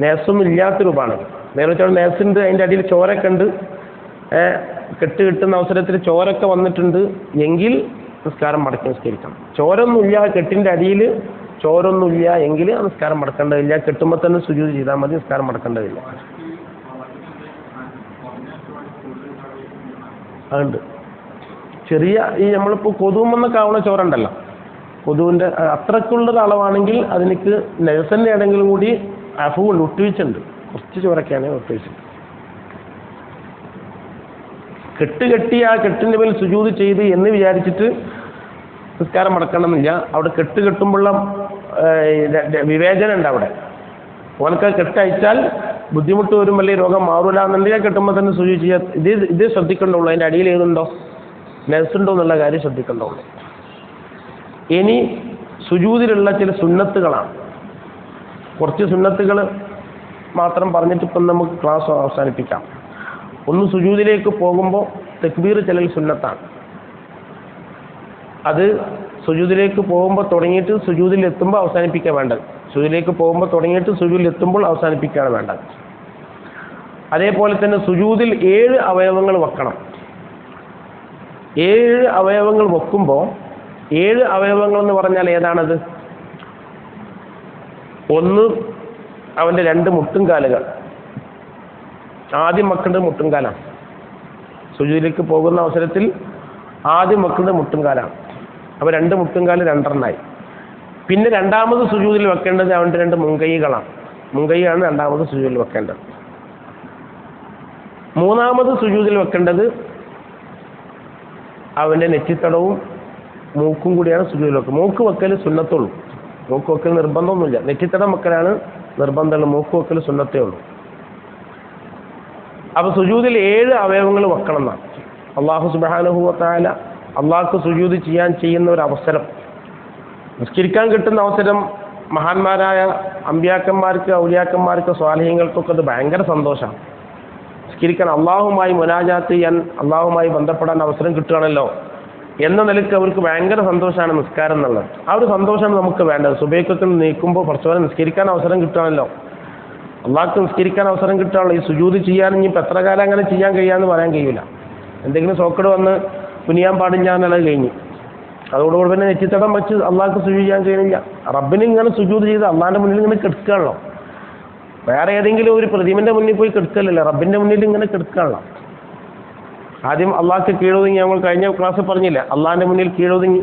നേസൊന്നും ഇല്ലാത്ത രൂപമാണ്. നേരെ വെച്ചാൽ നേസുണ്ട്, അതിൻ്റെ അടിയിൽ ചോരൊക്കെ ഉണ്ട്, കെട്ട് കിട്ടുന്ന അവസരത്തിൽ ചോരൊക്കെ വന്നിട്ടുണ്ട് എങ്കിൽ നിസ്കാരം മടക്കി നിസ്കരിക്കണം. ചോരൊന്നുമില്ല, കെട്ടിൻ്റെ അടിയിൽ ചോരൊന്നുമില്ല എങ്കിൽ ആ നിസ്കാരം മടക്കേണ്ടതില്ല. കെട്ടുമ്പോൾ തന്നെ സുജൂദ് ചെയ്താൽ മതി, നിസ്കാരം മടക്കേണ്ടതില്ല. അതുണ്ട്. ചെറിയ ഈ നമ്മളിപ്പോൾ കൊതുവെന്നൊക്കെ ആവുന്ന ചോര ഉണ്ടല്ലോ, കൊതുവിൻ്റെ അത്രക്കുള്ളൊരു അളവാണെങ്കിൽ അതിനക്ക് നെഴ്സൻ്റെ ആണെങ്കിലും കൂടി അഫുണ്ട്, ഒട്ടുവീച്ചുണ്ട്. കുറച്ച് ചോരൊക്കെയാണ് ഒട്ടുവീച്ചുണ്ട്. കെട്ടി ആ കെട്ടിൻ്റെ മേൽ സുജൂദ് ചെയ്ത് എന്ന് വിചാരിച്ചിട്ട് നിസ്കാരം മടക്കണമെന്നില്ല. അവിടെ കെട്ടുമ്പോഴുള്ള വിവേചനം ഉണ്ട്. അവിടെ ഓനക്ക് കെട്ടയച്ചാൽ ബുദ്ധിമുട്ട് വരും, അല്ലെങ്കിൽ രോഗം മാറൂല എന്നുണ്ടെങ്കിൽ കെട്ടുമ്പോൾ തന്നെ സുജൂദ് ചെയ്യുക. ഇത് ശ്രദ്ധിക്കണ്ടുള്ളൂ, അതിൻ്റെ അടിയിൽ ഏതുണ്ടോ നെഴ്സുണ്ടോ എന്നുള്ള കാര്യം ശ്രദ്ധിക്കണ്ടുള്ളൂ. ഇനി സുജൂദിലുള്ള ചില സുന്നത്തുകളാണ്. കുറച്ച് സുന്നത്തുകൾ മാത്രം പറഞ്ഞിട്ട് ഇപ്പം നമുക്ക് ക്ലാസ് അവസാനിപ്പിക്കാം. ഒന്ന്, സുജൂദിലേക്ക് പോകുമ്പോൾ തക്ബീർ ചെല്ലൽ സുന്നത്താണ്. അത് സുജൂദിലേക്ക് പോകുമ്പോൾ തുടങ്ങിയിട്ട് സുജൂദിൽ എത്തുമ്പോൾ അവസാനിപ്പിക്കാൻ വേണ്ടത്. സുജൂദിലേക്ക് പോകുമ്പോൾ തുടങ്ങിയിട്ട് സുജൂദിൽ എത്തുമ്പോൾ അവസാനിപ്പിക്കുകയാണ് വേണ്ടത്. അതേപോലെ തന്നെ സുജൂദിൽ 7 അവയവങ്ങൾ വെക്കണം. 7 അവയവങ്ങൾ വെക്കുമ്പോൾ 7 അവയവങ്ങൾ എന്ന് പറഞ്ഞാൽ ഏതാണത്? ഒന്ന്, അവൻ്റെ 2 മുട്ടുംകാലുകൾ. ആദ്യം വെക്കേണ്ടത് മുട്ടുംകാലാണ്. സുജൂദിലേക്ക് പോകുന്ന അവസരത്തിൽ ആദ്യം വെക്കേണ്ടത് മുട്ടുംകാലാണ്. അപ്പോൾ 2 മുട്ടുംകാല് 2 പിന്നെ രണ്ടാമത് സുജൂദിൽ വെക്കേണ്ടത് അവൻ്റെ 2 മുൻകൈകളാണ്. മുൻകൈയാണ് രണ്ടാമത് സുജൂദിൽ വെക്കേണ്ടത്. മൂന്നാമത് സുജൂദിൽ വെക്കേണ്ടത് അവൻ്റെ നെറ്റിത്തടവും മൂക്കും കൂടിയാണ് സുജൂദിൽ വെക്കുക. മൂക്ക് വെക്കൽ സുന്നത്തുള്ളൂ, മൂക്ക് വെക്കൽ നിർബന്ധമൊന്നുമില്ല. നെറ്റിത്തടം വെക്കലാണ് നിർബന്ധമുള്ളൂ, മൂക്ക് വെക്കൽ സുന്നത്തേ ഉള്ളൂ. അപ്പോൾ സുജൂദിൽ 7 അവയവങ്ങൾ വെക്കണം എന്നാണ്. അള്ളാഹു സുബ്ഹാനഹു വ തആല അള്ളാഹ്ക്ക് സുജൂദ് ചെയ്യുന്ന ഒരു അവസരം, നിസ്കരിക്കാൻ കിട്ടുന്ന അവസരം മഹാന്മാരായ അമ്പിയാക്കന്മാർക്ക്, ഔലിയാക്കന്മാർക്ക്, സ്വാലിഹീങ്ങൾക്കൊക്കെ അത് ഭയങ്കര സന്തോഷമാണ്. നിസ്കരിക്കാൻ അള്ളാഹുമായി മുനാജാത്ത് ചെയ്യാൻ, അള്ളാഹുമായി ബന്ധപ്പെടാൻ അവസരം കിട്ടുകയാണല്ലോ എന്ന നിലയ്ക്ക് അവർക്ക് ഭയങ്കര സന്തോഷമാണ് നിസ്കാരം എന്നുള്ളത്. ആ ഒരു സന്തോഷമാണ് നമുക്ക് വേണ്ടത്. സുബഹിക്കൊക്കെ നീക്കുമ്പോൾ കുറച്ചുപോലെ നിസ്കരിക്കാൻ അവസരം കിട്ടുകയാണല്ലോ, അള്ളാഹ്ക്ക് നിസ്കരിക്കാൻ അവസരം കിട്ടുകയാണല്ലോ. ഈ സുജൂദ് ചെയ്യാൻ ഇനിയിപ്പോൾ എത്ര കാലം അങ്ങനെ ചെയ്യാൻ കഴിയാമെന്ന് പറയാൻ കഴിയില്ല. എന്തെങ്കിലും സോക്കട് വന്ന് കുനിയാൻ പാടില്ല എന്നുള്ളത് കഴിഞ്ഞ് അതോടുകൂടി പിന്നെ നെറ്റിത്തടം വെച്ച് അള്ളാഹ്ക്ക് സുജൂദ് ചെയ്യാൻ കഴിയുന്നില്ല. റബ്ബിന് ഇങ്ങനെ സുജൂദ് ചെയ്ത് അള്ളാഹിൻ്റെ മുന്നിൽ ഇങ്ങനെ കിടക്കുകയാണല്ലോ. വേറെ ഏതെങ്കിലും ഒരു പ്രതിമൻ്റെ മുന്നിൽ പോയി കിടക്കലല്ല, റബ്ബിൻ്റെ മുന്നിൽ ഇങ്ങനെ കിടക്കുകയാണല്ലോ. ആദ്യം അള്ളാഹ്ക്ക് കീഴൊതുങ്ങി. നമ്മൾ കഴിഞ്ഞ ക്ലാസ്സിൽ പറഞ്ഞില്ലേ, അള്ളാഹിൻ്റെ മുന്നിൽ കീഴൊതുങ്ങി,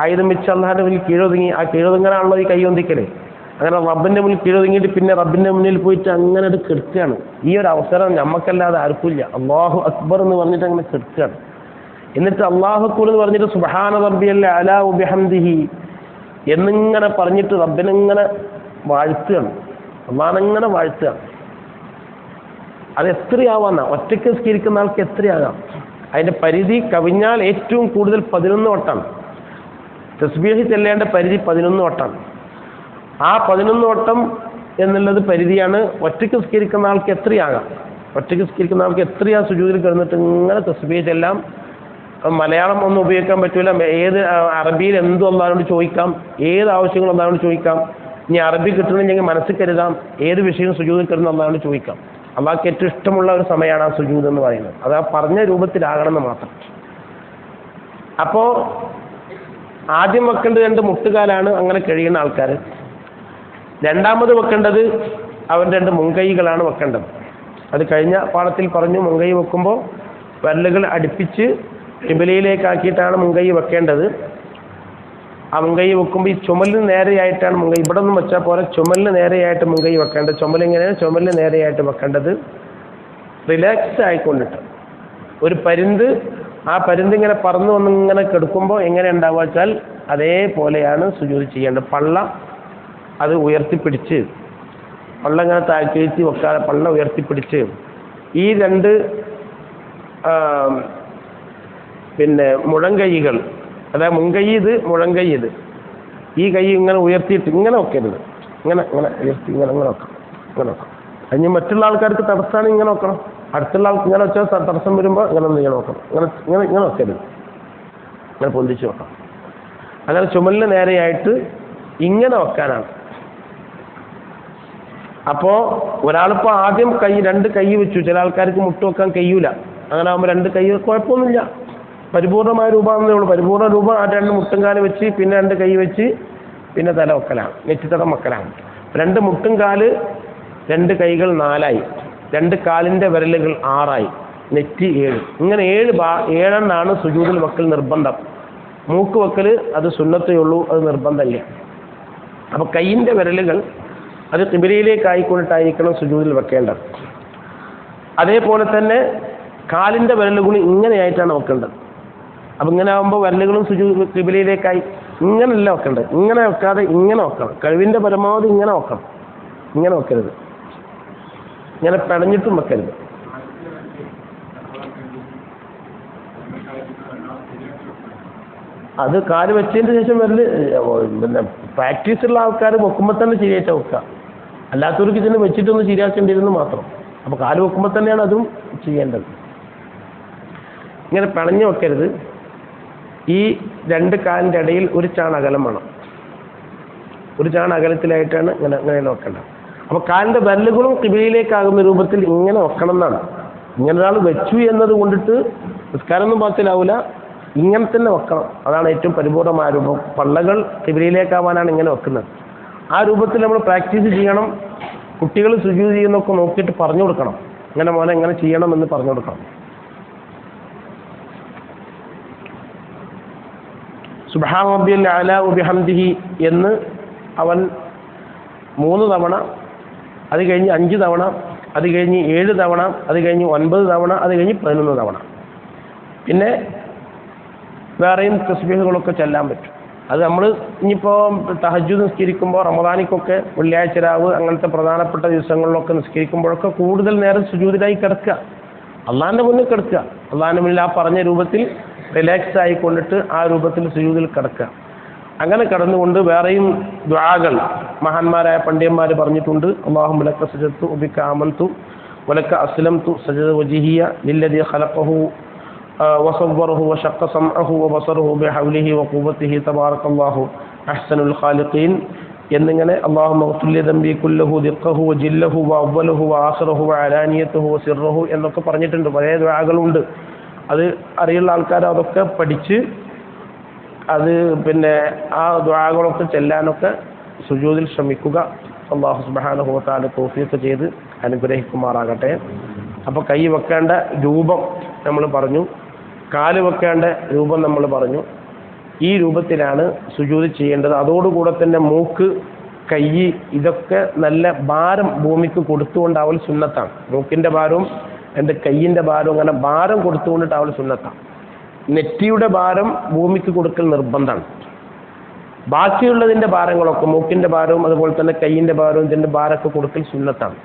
ആയുധം വെച്ച് അള്ളാഹിൻ്റെ മുന്നിൽ കീഴൊതുങ്ങി. ആ കീഴൊതുങ്ങാനാണല്ലോ ഈ കൈയൊന്തിക്കല്. അങ്ങനെ റബ്ബിൻ്റെ മുന്നിൽ കീഴൊതുങ്ങിയിട്ട് പിന്നെ റബ്ബിൻ്റെ മുന്നിൽ പോയിട്ട് അങ്ങനെ കിടക്കുകയാണ്. ഈ ഒരു അവസരം നമുക്കല്ലാതെ ആർക്കില്ല. അല്ലാഹു അക്ബർ എന്ന് പറഞ്ഞിട്ട് അങ്ങനെ കിടക്കുകയാണ്. എന്നിട്ട് അല്ലാഹു അക്ബർ എന്ന് പറഞ്ഞിട്ട് സുബ്ഹാന റബ്ബിയൽ അലാ വബിഹംദിഹി എന്നിങ്ങനെ പറഞ്ഞിട്ട് റബ്ബിനെങ്ങനെ വാഴ്ത്തുകയാണ്, അള്ളാഹിനെങ്ങനെ വാഴ്ത്തുകയാണ്. അത് എത്രയാവാന്ന ഒറ്റയ്ക്ക് നിസ്കരിക്കുന്ന ആൾക്ക് എത്രയാകാം. അതിൻ്റെ പരിധി കവിഞ്ഞാൽ ഏറ്റവും കൂടുതൽ 11 വട്ടമാണ്. തസ്ബീഹ് ചെല്ലേണ്ട പരിധി 11 വട്ടമാണ്. ആ 11 വട്ടം എന്നുള്ളത് പരിധിയാണ്. ഒറ്റയ്ക്ക് നിസ്കരിക്കുന്ന ആൾക്ക് എത്രയാകാം. ഒറ്റയ്ക്ക് നിസ്കരിക്കുന്ന ആൾക്ക് എത്രയാ സുജൂദിൽ കിടന്നിട്ട് ഇങ്ങനെ തസ്ബീഹ് ചെല്ലാം. മലയാളം ഒന്നും ഉപയോഗിക്കാൻ പറ്റില്ല. ഏത് അറബിയിൽ എന്തും അള്ളാഹിനോട് ചോദിക്കാം, ഏത് ആവശ്യങ്ങളും അള്ളാഹിനോട് ചോദിക്കാം. ഇനി അറബി കിട്ടണമെങ്കിൽ മനസ്സിൽ കരുതാം, ഏത് വിഷയം സുജൂദിൽ കിടന്ന് അള്ളാഹിനോട് ചോദിക്കാം. അള്ളാഹ്ക്ക് ഏറ്റവും ഇഷ്ടമുള്ള ഒരു സമയമാണ് ആ സുജൂദ് എന്ന് പറയുന്നത്. അത് ആ പറഞ്ഞ രൂപത്തിലാകണമെന്ന് മാത്രം. അപ്പോൾ ആദ്യം വെക്കേണ്ടത് 2 മുട്ടുകാലാണ് അങ്ങനെ കഴിയുന്ന ആൾക്കാർ. രണ്ടാമത് വെക്കേണ്ടത് അവൻ 2 മുൻകൈകളാണ് വെക്കേണ്ടത്. അത് കഴിഞ്ഞ പാഠത്തിൽ പറഞ്ഞു, മുൻകൈ വെക്കുമ്പോൾ വിരലുകൾ അടുപ്പിച്ച് ഖിബലയിലേക്കാക്കിയിട്ടാണ് മുൻകൈ വെക്കേണ്ടത്. ആ മുൻകൈ വെക്കുമ്പോൾ ഈ ചുമലിന് നേരെയായിട്ടാണ് മുൻകൈ, ഇവിടെ ഒന്നും വെച്ചാൽ പോലെ ചുമലിന് നേരെയായിട്ട് മുൻകൈ വെക്കേണ്ടത്. ചുമലിങ്ങനെയാണ് ചുമലിന് നേരെയായിട്ട് വെക്കേണ്ടത്. റിലാക്സ് ആയിക്കൊണ്ടിട്ട് ഒരു പരുന്ത്, ആ പരുന്ത് ഇങ്ങനെ പറന്ന് വന്ന് ഇങ്ങനെ കിടക്കുമ്പോൾ എങ്ങനെ ഉണ്ടാവുക വെച്ചാൽ അതേപോലെയാണ് സുജൂദ് ചെയ്യേണ്ടത്. പള്ള അത് ഉയർത്തിപ്പിടിച്ച്, പള്ള ഇങ്ങനെ താഴ്ത്തി വെക്കാതെ പള്ള ഉയർത്തിപ്പിടിച്ച് ഈ 2 പിന്നെ മുഴങ്കൈകൾ, അതായത് മുൻകൈ ഇത്, മുഴങ്കൈ ഇത്, ഈ കൈ ഇങ്ങനെ ഉയർത്തിയിട്ട് ഇങ്ങനെ വെക്കരുത്. ഇങ്ങനെ ഇങ്ങനെ ഉയർത്തി ഇങ്ങനെ വെക്കണം, ഇങ്ങനെ വെക്കണം. അതിന് മറ്റുള്ള ആൾക്കാർക്ക് തടസ്സമാണ് ഇങ്ങനെ വെക്കണം. അടുത്തുള്ള ആൾക്ക് ഇങ്ങനെ വെച്ചാൽ തടസ്സം വരുമ്പോൾ ഇങ്ങനെ ഒന്ന് ഇങ്ങനെ വെക്കണം. ഇങ്ങനെ വെക്കരുത്, ഇങ്ങനെ പൊന്തിച്ച് വെക്കണം. അങ്ങനെ ചുമലിന് നേരെയായിട്ട് ഇങ്ങനെ വെക്കാനാണ്. അപ്പോൾ ഒരാളിപ്പോൾ ആദ്യം 2 കൈ വെച്ചു. ചില ആൾക്കാർക്ക് മുട്ട് വെക്കാൻ കഴിയൂല. അങ്ങനെ ആകുമ്പോൾ 2 കൈ കുഴപ്പമൊന്നുമില്ല, പരിപൂർണമായ രൂപമാണെന്നേ ഉള്ളൂ. പരിപൂർണ്ണ രൂപം ആ 2 മുട്ടും കാല് വെച്ച് പിന്നെ 2 കൈ വെച്ച് പിന്നെ തല വെക്കലാണ്, നെറ്റിത്തടം വെക്കലാണ്. 2 മുട്ടും കാല്, 2 കൈകൾ 4ആയി, 2 കാലിൻ്റെ വിരലുകൾ 6ആയി, നെറ്റി 7. ഇങ്ങനെ 7 സുജൂദിൽ വെക്കൽ നിർബന്ധം. മൂക്ക് വെക്കൽ അത് സുന്നത്തേ ഉള്ളൂ, അത് നിർബന്ധമില്ല. അപ്പോൾ കൈയിൻ്റെ വിരലുകൾ അത് ഖിബലയിലേക്കായിക്കൊണ്ടിട്ടായിരിക്കണം സുജൂദിൽ വെക്കേണ്ടത്. അതേപോലെ തന്നെ കാലിൻ്റെ വിരലുകൾ ഇങ്ങനെയായിട്ടാണ് വെക്കേണ്ടത്. അപ്പം ഇങ്ങനെ ആകുമ്പോൾ വിരലുകളും സുജൂദ് ഖിബലയിലേക്കായി. ഇങ്ങനെയല്ല വെക്കേണ്ടത്, ഇങ്ങനെ വെക്കാതെ ഇങ്ങനെ വെക്കണം. കഴിവിൻ്റെ പരമാവധി ഇങ്ങനെ വെക്കണം, ഇങ്ങനെ വെക്കരുത്, ഇങ്ങനെ പിടഞ്ഞിട്ടും വെക്കരുത്. അത് കാല് വെച്ചതിന് ശേഷം പിന്നെ പ്രാക്ടീസുള്ള ആൾക്കാർ വെക്കുമ്പോൾ തന്നെ ശരിയായിട്ട് വെക്കുക. അല്ലാത്തവർക്ക് ഇതിന് വെച്ചിട്ടൊന്ന് ശരിയാക്കേണ്ടിയിരുന്നു മാത്രം. അപ്പോൾ കാല് വെക്കുമ്പോൾ തന്നെയാണ് അതും ചെയ്യേണ്ടത്. ഇങ്ങനെ പിണഞ്ഞു വെക്കരുത്. ഈ 2 കാലിൻ്റെ ഇടയിൽ 1 ചാൺ അകലം വേണം. 1 ചാൺ അകലത്തിലായിട്ടാണ് ഇങ്ങനെ വെക്കേണ്ടത്. അപ്പോൾ കാലിൻ്റെ വിരലുകളും ഖിബലയിലേക്കാകുന്ന രൂപത്തിൽ ഇങ്ങനെ വെക്കണം എന്നാണ്. ഇങ്ങനെ ഒരാൾ വെച്ചു എന്നത് കൊണ്ടിട്ട് നിസ്കാരമൊന്നും പാത്തിലാവില്ല, ഇങ്ങനെ തന്നെ വെക്കണം. അതാണ് ഏറ്റവും പരിപൂർണമായ രൂപം. പള്ളകൾ ഖിബലയിലേക്കാവാനാണ് ഇങ്ങനെ വെക്കുന്നത്. ആ രൂപത്തിൽ നമ്മൾ പ്രാക്ടീസ് ചെയ്യണം. കുട്ടികൾ സുജൂദ് ചെയ്യുന്നൊക്കെ നോക്കിയിട്ട് പറഞ്ഞു കൊടുക്കണം, ഇങ്ങനെ മോനെ എങ്ങനെ ചെയ്യണം എന്ന് പറഞ്ഞു കൊടുക്കണം. സുബ്ഹാന റബ്ബിയൽ അഅ്ലാ വബിഹംദിഹി എന്ന് അവൻ 3 തവണ, അത് കഴിഞ്ഞ് 5 തവണ, അത് കഴിഞ്ഞ് 7 തവണ, അത് കഴിഞ്ഞ് 9 തവണ, അത് കഴിഞ്ഞ് 11 തവണ. പിന്നെ വേറെയും തസ്ബീഹുകളൊക്കെ ചെല്ലാൻ പറ്റും. അത് നമ്മൾ ഇനിയിപ്പോൾ തഹജ്ജുദ് നിസ്കരിക്കുമ്പോൾ, റമദാനിക്കൊക്കെ വെള്ളിയാഴ്ച രാവ് അങ്ങനത്തെ പ്രധാനപ്പെട്ട ദിവസങ്ങളിലൊക്കെ നിസ്കരിക്കുമ്പോഴൊക്കെ കൂടുതൽ നേരം സുജൂദിലായി കിടക്കുക, അള്ളാഹിൻ്റെ മുന്നിൽ കിടക്കുക. അള്ളാഹിൻ്റെ മുന്നിൽ ആ പറഞ്ഞ രൂപത്തിൽ റിലാക്സ് ആയിക്കൊണ്ടിട്ട് ആ രൂപത്തിൽ സുജൂദിൽ കിടക്കുക. അങ്ങനെ കിടന്നുകൊണ്ട് വേറെയും ദുആകൾ മഹാന്മാരായ പണ്ഡിതന്മാർ പറഞ്ഞിട്ടുണ്ട്. അല്ലാഹുമ്മ ലക സജദ്തു വബിക ആമൻതു വലക അസ്ലംതു സജദ വജ്ഹിയ ലില്ലദീ ഖലഖഹു വസവ്വറഹു വശഖ സമഅഹു വബസറഹു ബിഹൗലിഹി വഖുവ്വതിഹി തബാറകല്ലാഹു അഹ്സനുൽ ഖാലിഖീൻ എന്നിങ്ങനെ അല്ലാഹുമ്മ ഗ്ഫിർ ലി ദംബി കുല്ലഹു ദിഖഹു വജില്ലഹു വഅവ്വലഹു വആഖിറഹു വഅലാനിയതഹു വസിറഹു എന്നൊക്കെ പറഞ്ഞിട്ടുണ്ട്. പല ദുആകളുണ്ട്. അത് അറിയുള്ള ആൾക്കാർ അതൊക്കെ പഠിച്ച് അത് പിന്നെ ആ ദുആകളൊക്കെ ചെല്ലാനൊക്കെ സുജൂദിൽ ശ്രമിക്കുക. അല്ലാഹു സുബ്ഹാനഹു വ തആല തൗഫീഖ് ചെയ്ത് അനുഗ്രഹിക്കുമാറാകട്ടെ. അപ്പോൾ കൈ വെക്കേണ്ട രൂപം നമ്മൾ പറഞ്ഞു, കാല് വെക്കേണ്ട രൂപം നമ്മൾ പറഞ്ഞു. ഈ രൂപത്തിലാണ് സുജൂദ് ചെയ്യേണ്ടത്. അതോടുകൂടെ തന്നെ മൂക്ക്, കൈ ഇതൊക്കെ നല്ല ഭാരം ഭൂമിക്ക് കൊടുത്തുകൊണ്ടാവൽ സുന്നത്താണ്. മൂക്കിൻ്റെ ഭാരവും എൻ്റെ കയ്യിൻ്റെ ഭാരവും അങ്ങനെ ഭാരം കൊടുത്തുകൊണ്ടിട്ടാവൽ സുന്നത്താണ്. നെറ്റിയുടെ ഭാരം ഭൂമിക്ക് കൊടുക്കൽ നിർബന്ധമാണ്. ബാക്കിയുള്ളതിൻ്റെ ഭാരങ്ങളൊക്കെ മൂക്കിൻ്റെ ഭാരവും അതുപോലെ തന്നെ കയ്യിൻ്റെ ഭാരവും ഇതിൻ്റെ ഭാരമൊക്കെ കൊടുക്കൽ സുന്നത്താണ്.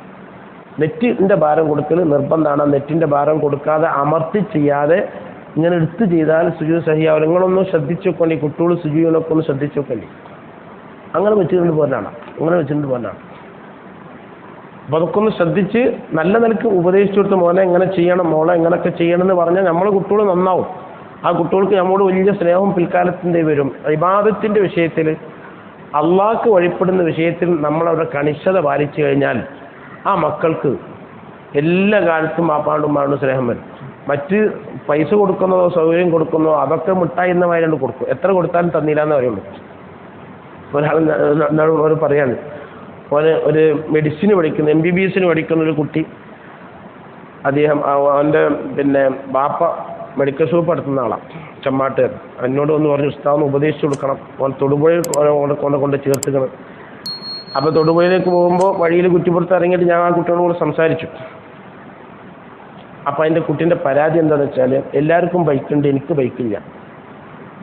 നെറ്റിൻ്റെ ഭാരം കൊടുക്കൽ നിർബന്ധമാണ്. നെറ്റിൻ്റെ ഭാരം കൊടുക്കാതെ അമർത്തി ചെയ്യാതെ ഇങ്ങനെ എടുത്ത് ചെയ്താൽ സുജൂദ് സഹിയാവും. നിങ്ങളൊന്നും ശ്രദ്ധിച്ചു നോക്കണ്ടി, കുട്ടികൾ സുജൂദിനൊക്കെ ഒന്ന് ശ്രദ്ധിച്ചു നോക്കണ്ടി. അങ്ങനെ വെച്ചിട്ടുണ്ട് പോലാണ്, അങ്ങനെ വെച്ചിട്ടുണ്ട് പോലാണ്. അപ്പോൾ അതൊക്കെ ഒന്ന് ശ്രദ്ധിച്ച് നല്ല നിലക്ക് ഉപദേശിച്ചു കൊടുത്ത് മോനെ എങ്ങനെ ചെയ്യണം, മോളെ എങ്ങനെയൊക്കെ ചെയ്യണം എന്ന് പറഞ്ഞാൽ നമ്മളെ കുട്ടികൾ നന്നാവും. ആ കുട്ടികൾക്ക് നമ്മോട് വലിയ സ്നേഹവും പിൽക്കാലത്തിൻ്റെ വരും. ഇബാദത്തിൻ്റെ വിഷയത്തിൽ, അള്ളാഹ്ക്ക് വഴിപ്പെടുന്ന വിഷയത്തിൽ നമ്മളവിടെ കണിശത പാലിച്ചു കഴിഞ്ഞാൽ ആ മക്കൾക്ക് എല്ലാ കാലത്തും വാപ്പാണ്ടും സ്നേഹം വരും. മറ്റ് പൈസ കൊടുക്കുന്നതോ സൗകര്യം കൊടുക്കുന്നതോ അതൊക്കെ മിഠായി എന്ന മാതിരി കൊടുക്കും. എത്ര കൊടുത്താലും തന്നില്ല എന്ന് പറയുള്ളൂ. ഒരാൾ പറയാണ്, ഓന് ഒരു മെഡിസിന് പഠിക്കുന്ന MBBS പഠിക്കുന്ന ഒരു കുട്ടി, അദ്ദേഹം അവൻ്റെ ബാപ്പ മെഡിക്കൽ ഷോപ്പ് നടത്തുന്ന ആളാണ്, ചമ്മാട്ടുകാരൻ. എന്നോട് ഒന്ന് പറഞ്ഞു, ഉസ്താദിന് ഉപദേശിച്ചു കൊടുക്കണം, ഓൻ തൊടുപുഴയിൽ കൊണ്ട് ചേർത്തുക്കണം. അപ്പോൾ തൊടുപുഴയിലേക്ക് പോകുമ്പോൾ വഴിയിൽ കുറ്റിപ്പുറത്ത് ഇറങ്ങിയിട്ട് ഞാൻ ആ കുട്ടിയോട് കൂടെ സംസാരിച്ചു. അപ്പോൾ അതിൻ്റെ കുട്ടീൻ്റെ പരാതി എന്താണെന്ന് വെച്ചാൽ, എല്ലാവർക്കും ബൈക്കുണ്ട്, എനിക്ക് ബൈക്കില്ല.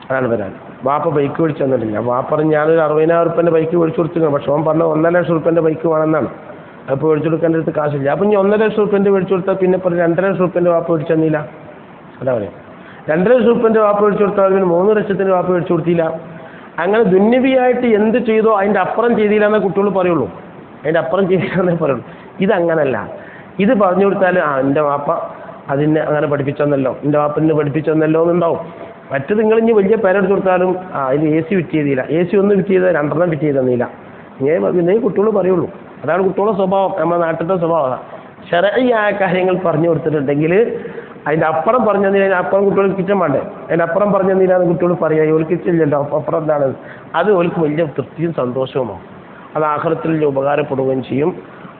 അതാണ് പരാതി. വാപ്പ ബൈക്ക് മേടിച്ചു തന്നിട്ടില്ല. വാപ്പ പറഞ്ഞ് ഞാനൊരു 60,000 റുപ്യൻ്റെ ബൈക്ക് മേടിച്ചു കൊടുത്തിരുന്നു. പക്ഷെ അവൻ പറഞ്ഞ 1.5 ലക്ഷം റുപ്യൻ്റെ ബൈക്ക് വേണമെന്നാണ്. അപ്പോൾ മേടിച്ചു കൊടുക്കേണ്ട അടുത്ത് കാശില്ല. അപ്പം ഇനി 1.5 ലക്ഷം റുപ്യൻ്റെ മേടിച്ചു കൊടുത്താൽ പിന്നെ പറഞ്ഞ് 2.5 ലക്ഷം റുപ്യൻ്റെ വാപ്പ മേടിച്ചു തന്നില്ല. അതാ പറയാം. 2 ലക്ഷം റുപ്യൻ്റെ വാപ്പ മേടിച്ചു കൊടുത്താൽ പിന്നെ 3 ലക്ഷത്തിൻ്റെ വാപ്പ മേടിച്ചു കൊടുത്തില്ല. അങ്ങനെ ദുന്യവിയായിട്ട് എന്ത് ചെയ്തോ അതിൻ്റെ അപ്പുറം ചെയ്തില്ല എന്നേ കുട്ടികൾ പറയുള്ളൂ. അതിൻ്റെ അപ്പുറം ചെയ്തില്ല എന്നേ പറയുള്ളൂ. ഇതങ്ങനല്ല. ഇത് പറഞ്ഞു കൊടുത്താൽ എൻ്റെ വാപ്പ അതിനെ അങ്ങനെ പഠിപ്പിച്ചെന്നല്ലോ, എൻ്റെ വാപ്പ ഇന്ന് പഠിപ്പിച്ചെന്നല്ലോ എന്നുണ്ടാവും. മറ്റത് നിങ്ങളിഞ്ഞ് വലിയ പേരെടുത്ത് കൊടുത്താലും അതിന് AC ഫിറ്റ് ചെയ്തില്ല, AC ഒന്ന് ഫിറ്റ് ചെയ്താൽ 2 ഫിറ്റ് ചെയ്ത് തന്നില്ല. ഇങ്ങനെ കുട്ടികൾ പറയുള്ളൂ. അതാണ് കുട്ടികളുടെ സ്വഭാവം, നമ്മുടെ നാട്ടിലത്തെ സ്വഭാവം. ശരഈയായ കാര്യങ്ങൾ പറഞ്ഞു കൊടുത്തിട്ടുണ്ടെങ്കിൽ അതിൻ്റെ അപ്പുറം പറഞ്ഞു തന്നില്ല, അതിന് അപ്പുറം കുട്ടികൾക്ക് കിറ്റാൻ വേണ്ടേ, അതിൻ്റെ അപ്പുറം പറഞ്ഞു തന്നില്ലാന്ന് കുട്ടികൾ പറയുക, ഓൾക്ക് കിറ്റില്ലല്ലോ, അപ്പുറം എന്താണ്, അത് ഓൾക്ക് വലിയ തൃപ്തിയും സന്തോഷവുമാണ്. അത് ആഖിറത്തിൽ ഉപകാരപ്പെടുകയും ചെയ്യും.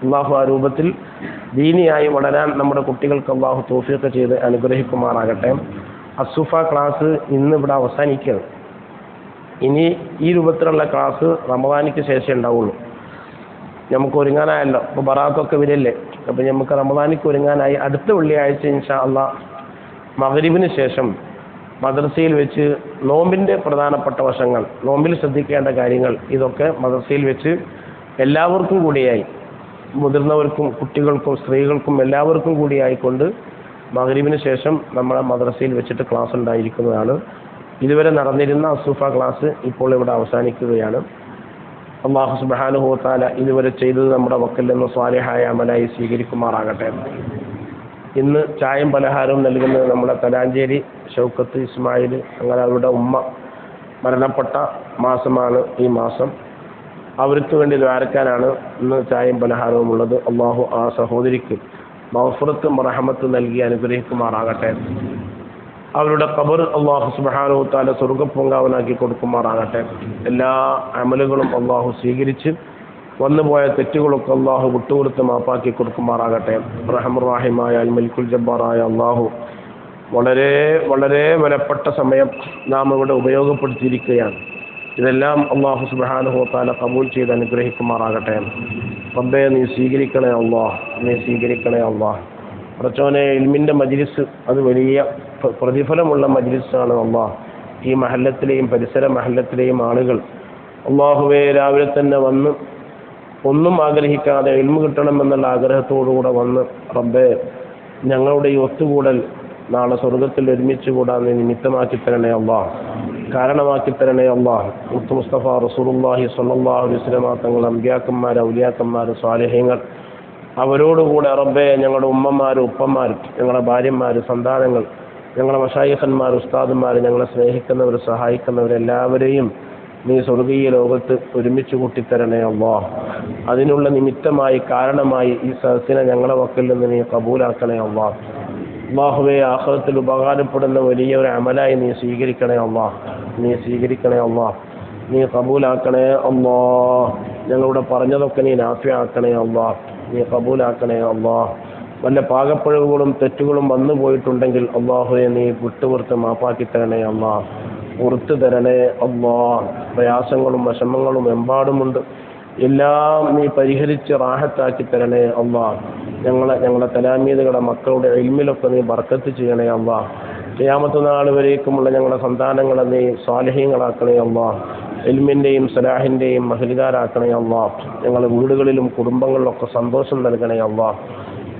അള്ളാഹു ആ രൂപത്തിൽ ദീനിയായി വളരാൻ നമ്മുടെ കുട്ടികൾക്ക് അള്ളാഹു തൗഫീഖ് ചെയ്ത് അനുഗ്രഹിക്കുമാറാകട്ടെ. അസുഫ ക്ലാസ് ഇന്ന് ഇവിടെ അവസാനിക്കുകയാണ്. ഇനി ഈ രൂപത്തിലുള്ള ക്ലാസ് റമദാനിക്ക് ശേഷം ഉണ്ടാവുള്ളൂ. നമുക്ക് ഒരുങ്ങാനായല്ലോ, ഇപ്പോൾ ബറാത്തൊക്കെ വരില്ലേ, അപ്പോൾ നമുക്ക് റമദാനിക്ക് ഒരുങ്ങാനായി. അടുത്ത വെള്ളിയാഴ്ച ഇൻഷാ അള്ളാഹ് മഗ്രിബിന് ശേഷം മദ്രസയിൽ വെച്ച് നോമ്പിൻ്റെ പ്രധാനപ്പെട്ട വശങ്ങൾ, നോമ്പിൽ ശ്രദ്ധിക്കേണ്ട കാര്യങ്ങൾ, ഇതൊക്കെ മദ്രസയിൽ വെച്ച് എല്ലാവർക്കും കൂടിയായി, മുതിർന്നവർക്കും കുട്ടികൾക്കും സ്ത്രീകൾക്കും എല്ലാവർക്കും കൂടിയായിക്കൊണ്ട് മഗ്രിബിന് ശേഷം നമ്മളെ മദ്രസയിൽ വെച്ചിട്ട് ക്ലാസ് ഉണ്ടായിരിക്കുന്നതാണ്. ഇതുവരെ നടന്നിരുന്ന അസുഫ ക്ലാസ് ഇപ്പോൾ ഇവിടെ അവസാനിക്കുകയാണ്. അല്ലാഹു സുബ്ഹാനഹു വ തആല ഇതുവരെ ചെയ്തത് നമ്മുടെ വക്കൽ നിന്ന് സ്വാലിഹായ അമലായി സ്വീകരിക്കുമാറാകട്ടെ. ഇന്ന് ചായയും പലഹാരവും നൽകുന്നത് നമ്മുടെ തലാഞ്ചേരി ഷൗക്കത്ത് ഇസ്മായിൽ, അങ്ങനെ അവരുടെ ഉമ്മ മരണപ്പെട്ട മാസമാണ് ഈ മാസം. അവർക്ക് വേണ്ടി ദ്വാരക്കാനാണ് ഇന്ന് ചായയും പലഹാരവും ഉള്ളത്. അള്ളാഹു ആ സഹോദരിക്ക് മഗ്ഫിറത്തും റഹ്മത്തും നൽകി അനുഗ്രഹിക്കുമാറാകട്ടെ. അവരുടെ ഖബർ അള്ളാഹു സുബ്ഹാനഹു വ തആല സ്വർഗ്ഗപ്പൂങ്കാവനാക്കി കൊടുക്കുമാറാകട്ടെ. എല്ലാ അമലുകളും അള്ളാഹു സ്വീകരിച്ച് വന്നുപോയ തെറ്റുകളൊക്കെ അള്ളാഹു വിട്ടുകൊടുത്ത് മാപ്പാക്കി കൊടുക്കുമാറാകട്ടെ. റഹ്മാൻ അൽ മലിക്കുൽ ജബ്ബാറായ അള്ളാഹു വളരെ വളരെ വിലപ്പെട്ട സമയം നാം ഇവിടെ ഉപയോഗപ്പെടുത്തിയിരിക്കുകയാണ്. ഇതെല്ലാം അള്ളാഹു സുബ്ഹാനഹു വ തആല ഖബൂൽ ചെയ്ത് അനുഗ്രഹിക്കുമാറാകട്ടെ. റബ്ബേ നീ സ്വീകരിക്കണേ അള്ളാഹ്, നീ സ്വീകരിക്കണേ അള്ളാഹ്. പ്രച്ചോനെ ഇൽമിൻ്റെ മജ്ലിസ് അത് വലിയ പ്രതിഫലമുള്ള മജ്ലിസാണ് അള്ളാഹ്. ഈ മഹല്ലത്തിലെയും പരിസര മഹല്ലത്തിലെയും ആളുകൾ അള്ളാഹുവേ രാവിലെ തന്നെ വന്ന് ഒന്നും ആഗ്രഹിക്കാതെ ഇൽമു കിട്ടണമെന്നുള്ള ആഗ്രഹത്തോടുകൂടെ വന്ന് റബ്ബേ ഞങ്ങളുടെ ഈ ഒത്തുകൂടൽ നാളെ സ്വർഗത്തിൽ ഒരുമിച്ച് കൂടാൻ നീ നിമിത്തമാക്കി തരണേ അള്ളാഹ്, കാരണമാക്കി തരണേ അള്ളാഹ്. മുത്ത് മുസ്തഫ റസൂലുള്ളാഹി സ്വല്ലല്ലാഹു അലൈഹി വസല്ലം തങ്ങൾ അമ്പിയാക്കന്മാർ ഔലിയാക്കന്മാർ സ്വാലിഹീങ്ങൾ അവരോടുകൂടെ റബ്ബേ ഞങ്ങളുടെ ഉമ്മമാരും ഉപ്പമാരും ഞങ്ങളുടെ ഭാര്യമാർ സന്താനങ്ങൾ ഞങ്ങളുടെ മശായിഖന്മാർ ഉസ്താദുമാർ ഞങ്ങളെ സ്നേഹിക്കുന്നവർ സഹായിക്കുന്നവരെല്ലാവരെയും നീ സ്വർഗീയ ലോകത്ത് ഒരുമിച്ച് കൂട്ടിത്തരണേ അല്ലാഹ്. അതിനുള്ള നിമിത്തമായി കാരണമായി ഈ സദസ്സിനെ ഞങ്ങളുടെ വക്കിൽ നിന്ന് നീ കബൂലാക്കണേ അല്ലാഹ്. അല്ലാഹുവേ ആഖിറത്തിൽ ഉപകാരപ്പെടുന്ന വലിയൊരു അമലായി നീ സ്വീകരിക്കണേ അല്ലാഹ്, നീ സ്വീകരിക്കണേ അല്ലാഹ്, നീ കബൂലാക്കണേ അല്ലാഹ്. ഞങ്ങളുടെ പറഞ്ഞതൊക്കെ നീ നാഫിയാക്കണേ അല്ലാഹ്, നീ കബൂലാക്കണേ അല്ലാഹ്. വല്ല പാകപ്പിഴവുകളും തെറ്റുകളും വന്നു പോയിട്ടുണ്ടെങ്കിൽ അല്ലാഹുവേ നീ വിട്ടുപുറത്ത് മാപ്പാക്കി തരണേ അല്ലാഹ്, പുറത്തു തരണേ അല്ലാഹ്. പ്രയാസങ്ങളും വിഷമങ്ങളും എമ്പാടുമുണ്ട്, എല്ലാം നീ പരിഹരിച്ച് റാഹത്താക്കി തരണേ അല്ലാഹ്. ഞങ്ങളുടെ തലാമീദുകളുടെ മക്കളുടെ ഇൽമിലൊക്കെ നീ ബർക്കത്ത് ചെയ്യണേ അല്ലാഹ്. ഖിയാമത്ത് നാൾ വരേക്കുമുള്ള ഞങ്ങളുടെ സന്താനങ്ങളെ നീ സ്വാലിഹീങ്ങളാക്കണേ അല്ലാഹ്. ഇൽമിൻ്റെയും സലാഹിൻ്റെയും മഹലിദാരാക്കണേ അല്ലാഹ്. ഞങ്ങളുടെ വീടുകളിലും കുടുംബങ്ങളിലൊക്കെ സന്തോഷം നൽകണേ അല്ലാഹ്.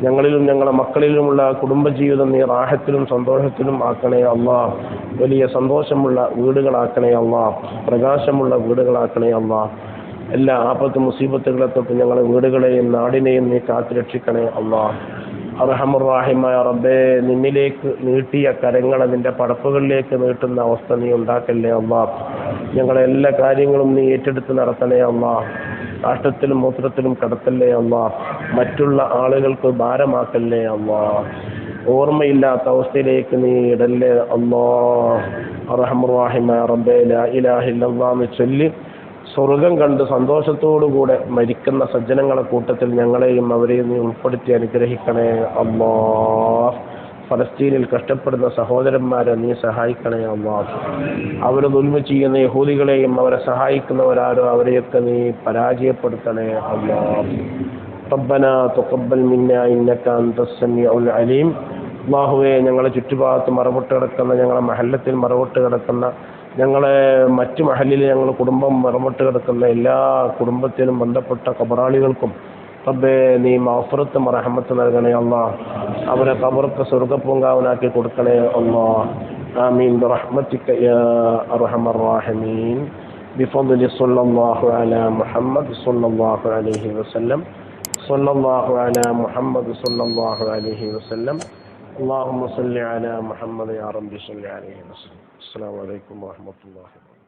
ഞങ്ങളിലും ഞങ്ങളുടെ മക്കളിലുമുള്ള കുടുംബജീവിതം നീ റാഹത്തിലും സന്തോഷത്തിലും ആക്കണേ അല്ലാഹ്. വലിയ സന്തോഷമുള്ള വീടുകളാക്കണേ അല്ലാഹ്, പ്രകാശമുള്ള വീടുകളാക്കണേ അല്ലാഹ്. എല്ലാ ആപത്ത് മുസീബത്തുകളെ തൊട്ട് ഞങ്ങളുടെ വീടുകളെയും നാടിനെയും നീ കാത്തുരക്ഷിക്കണേ അല്ലാഹ്. അർഹമുർ റഹീമായ റബ്ബേ നിന്നിലേക്ക് നീട്ടിയ കരങ്ങളെ നിന്റെ പടപ്പുകളിലേക്ക് നീട്ടുന്ന അവസ്ഥ നീ ഉണ്ടാക്കല്ലേ അല്ലാഹ്. ഞങ്ങളെ എല്ലാ കാര്യങ്ങളും നീ ഏറ്റെടുത്ത് നടത്തണേ അല്ലാഹ്. കാഷ്ടത്തിലും മൂത്രത്തിലും കടത്തല്ലേ അല്ലാ. മറ്റുള്ള ആളുകൾക്ക് ഭാരമാക്കല്ലേ അല്ലാ. ഓർമ്മയില്ലാത്ത അവസ്ഥയിലേക്ക് നീ ഇടല്ലേ അല്ലാ. അർഹമർ റഹീമായ റബ്ബേ, ലാ ഇലാഹ ഇല്ലല്ലാഹ് എന്ന് ചൊല്ലി സ്വർഗം കണ്ട് സന്തോഷത്തോടുകൂടെ മരിക്കുന്ന സജ്ജനങ്ങളെ കൂട്ടത്തിൽ ഞങ്ങളെയും അവരെയും നീ ഉൾപ്പെടുത്തി അനുഗ്രഹിക്കണേ അല്ലാ. ഫലസ്തീനിൽ കഷ്ടപ്പെടുന്ന സഹോദരന്മാരെ നീ സഹായിക്കണേ അല്ലാ. അവർ ദുൽമ ചെയ്യുന്ന യഹൂദികളെയും അവരെ സഹായിക്കുന്നവരാരോ അവരെയൊക്കെ നീ പരാജയപ്പെടുത്തണേ അല്ലാ. റബ്ബനാ തഖബ്ബൽ മിന്നാ ഇന്നക അൻതസ് സമീഉൽ അലീം. അല്ലാഹുവേ, ഞങ്ങളെ ചുറ്റുഭാഗത്ത് മറവിട്ട് കിടക്കുന്ന, ഞങ്ങളെ മഹല്ലത്തിൽ മറവിട്ട് കിടക്കുന്ന, ഞങ്ങളെ മറ്റു മഹല്ലിൽ ഞങ്ങൾ കുടുംബം മറവിട്ട് കിടക്കുന്ന എല്ലാ കുടുംബത്തിനും ബന്ധപ്പെട്ട ഖബറാളികൾക്കും റബ്ബേ നീ മഗ്ഫിറത്തും റഹ്മത്തും നൽകണേ അല്ലാ. അവരെ ഖബറൊക്കെ സ്വർഗ്ഗപൂങ്കാവനാക്കി കൊടുക്കണേ അല്ലാ. ആമീൻ ബിറഹ്മതിക യാ അർഹമർ റഹീമീൻ. ബിഫദ്ലി സ്വല്ലല്ലാഹു അലാ മുഹമ്മദ് സ്വല്ലല്ലാഹു അലൈഹി വസല്ലം. സ്വല്ലല്ലാഹു അലാ മുഹമ്മദ് സ്വല്ലല്ലാഹു അലൈഹി വസല്ലം. اللهم صل على محمد يا رب صل عليه وسلم. السلام عليكم ورحمة الله وبركاته.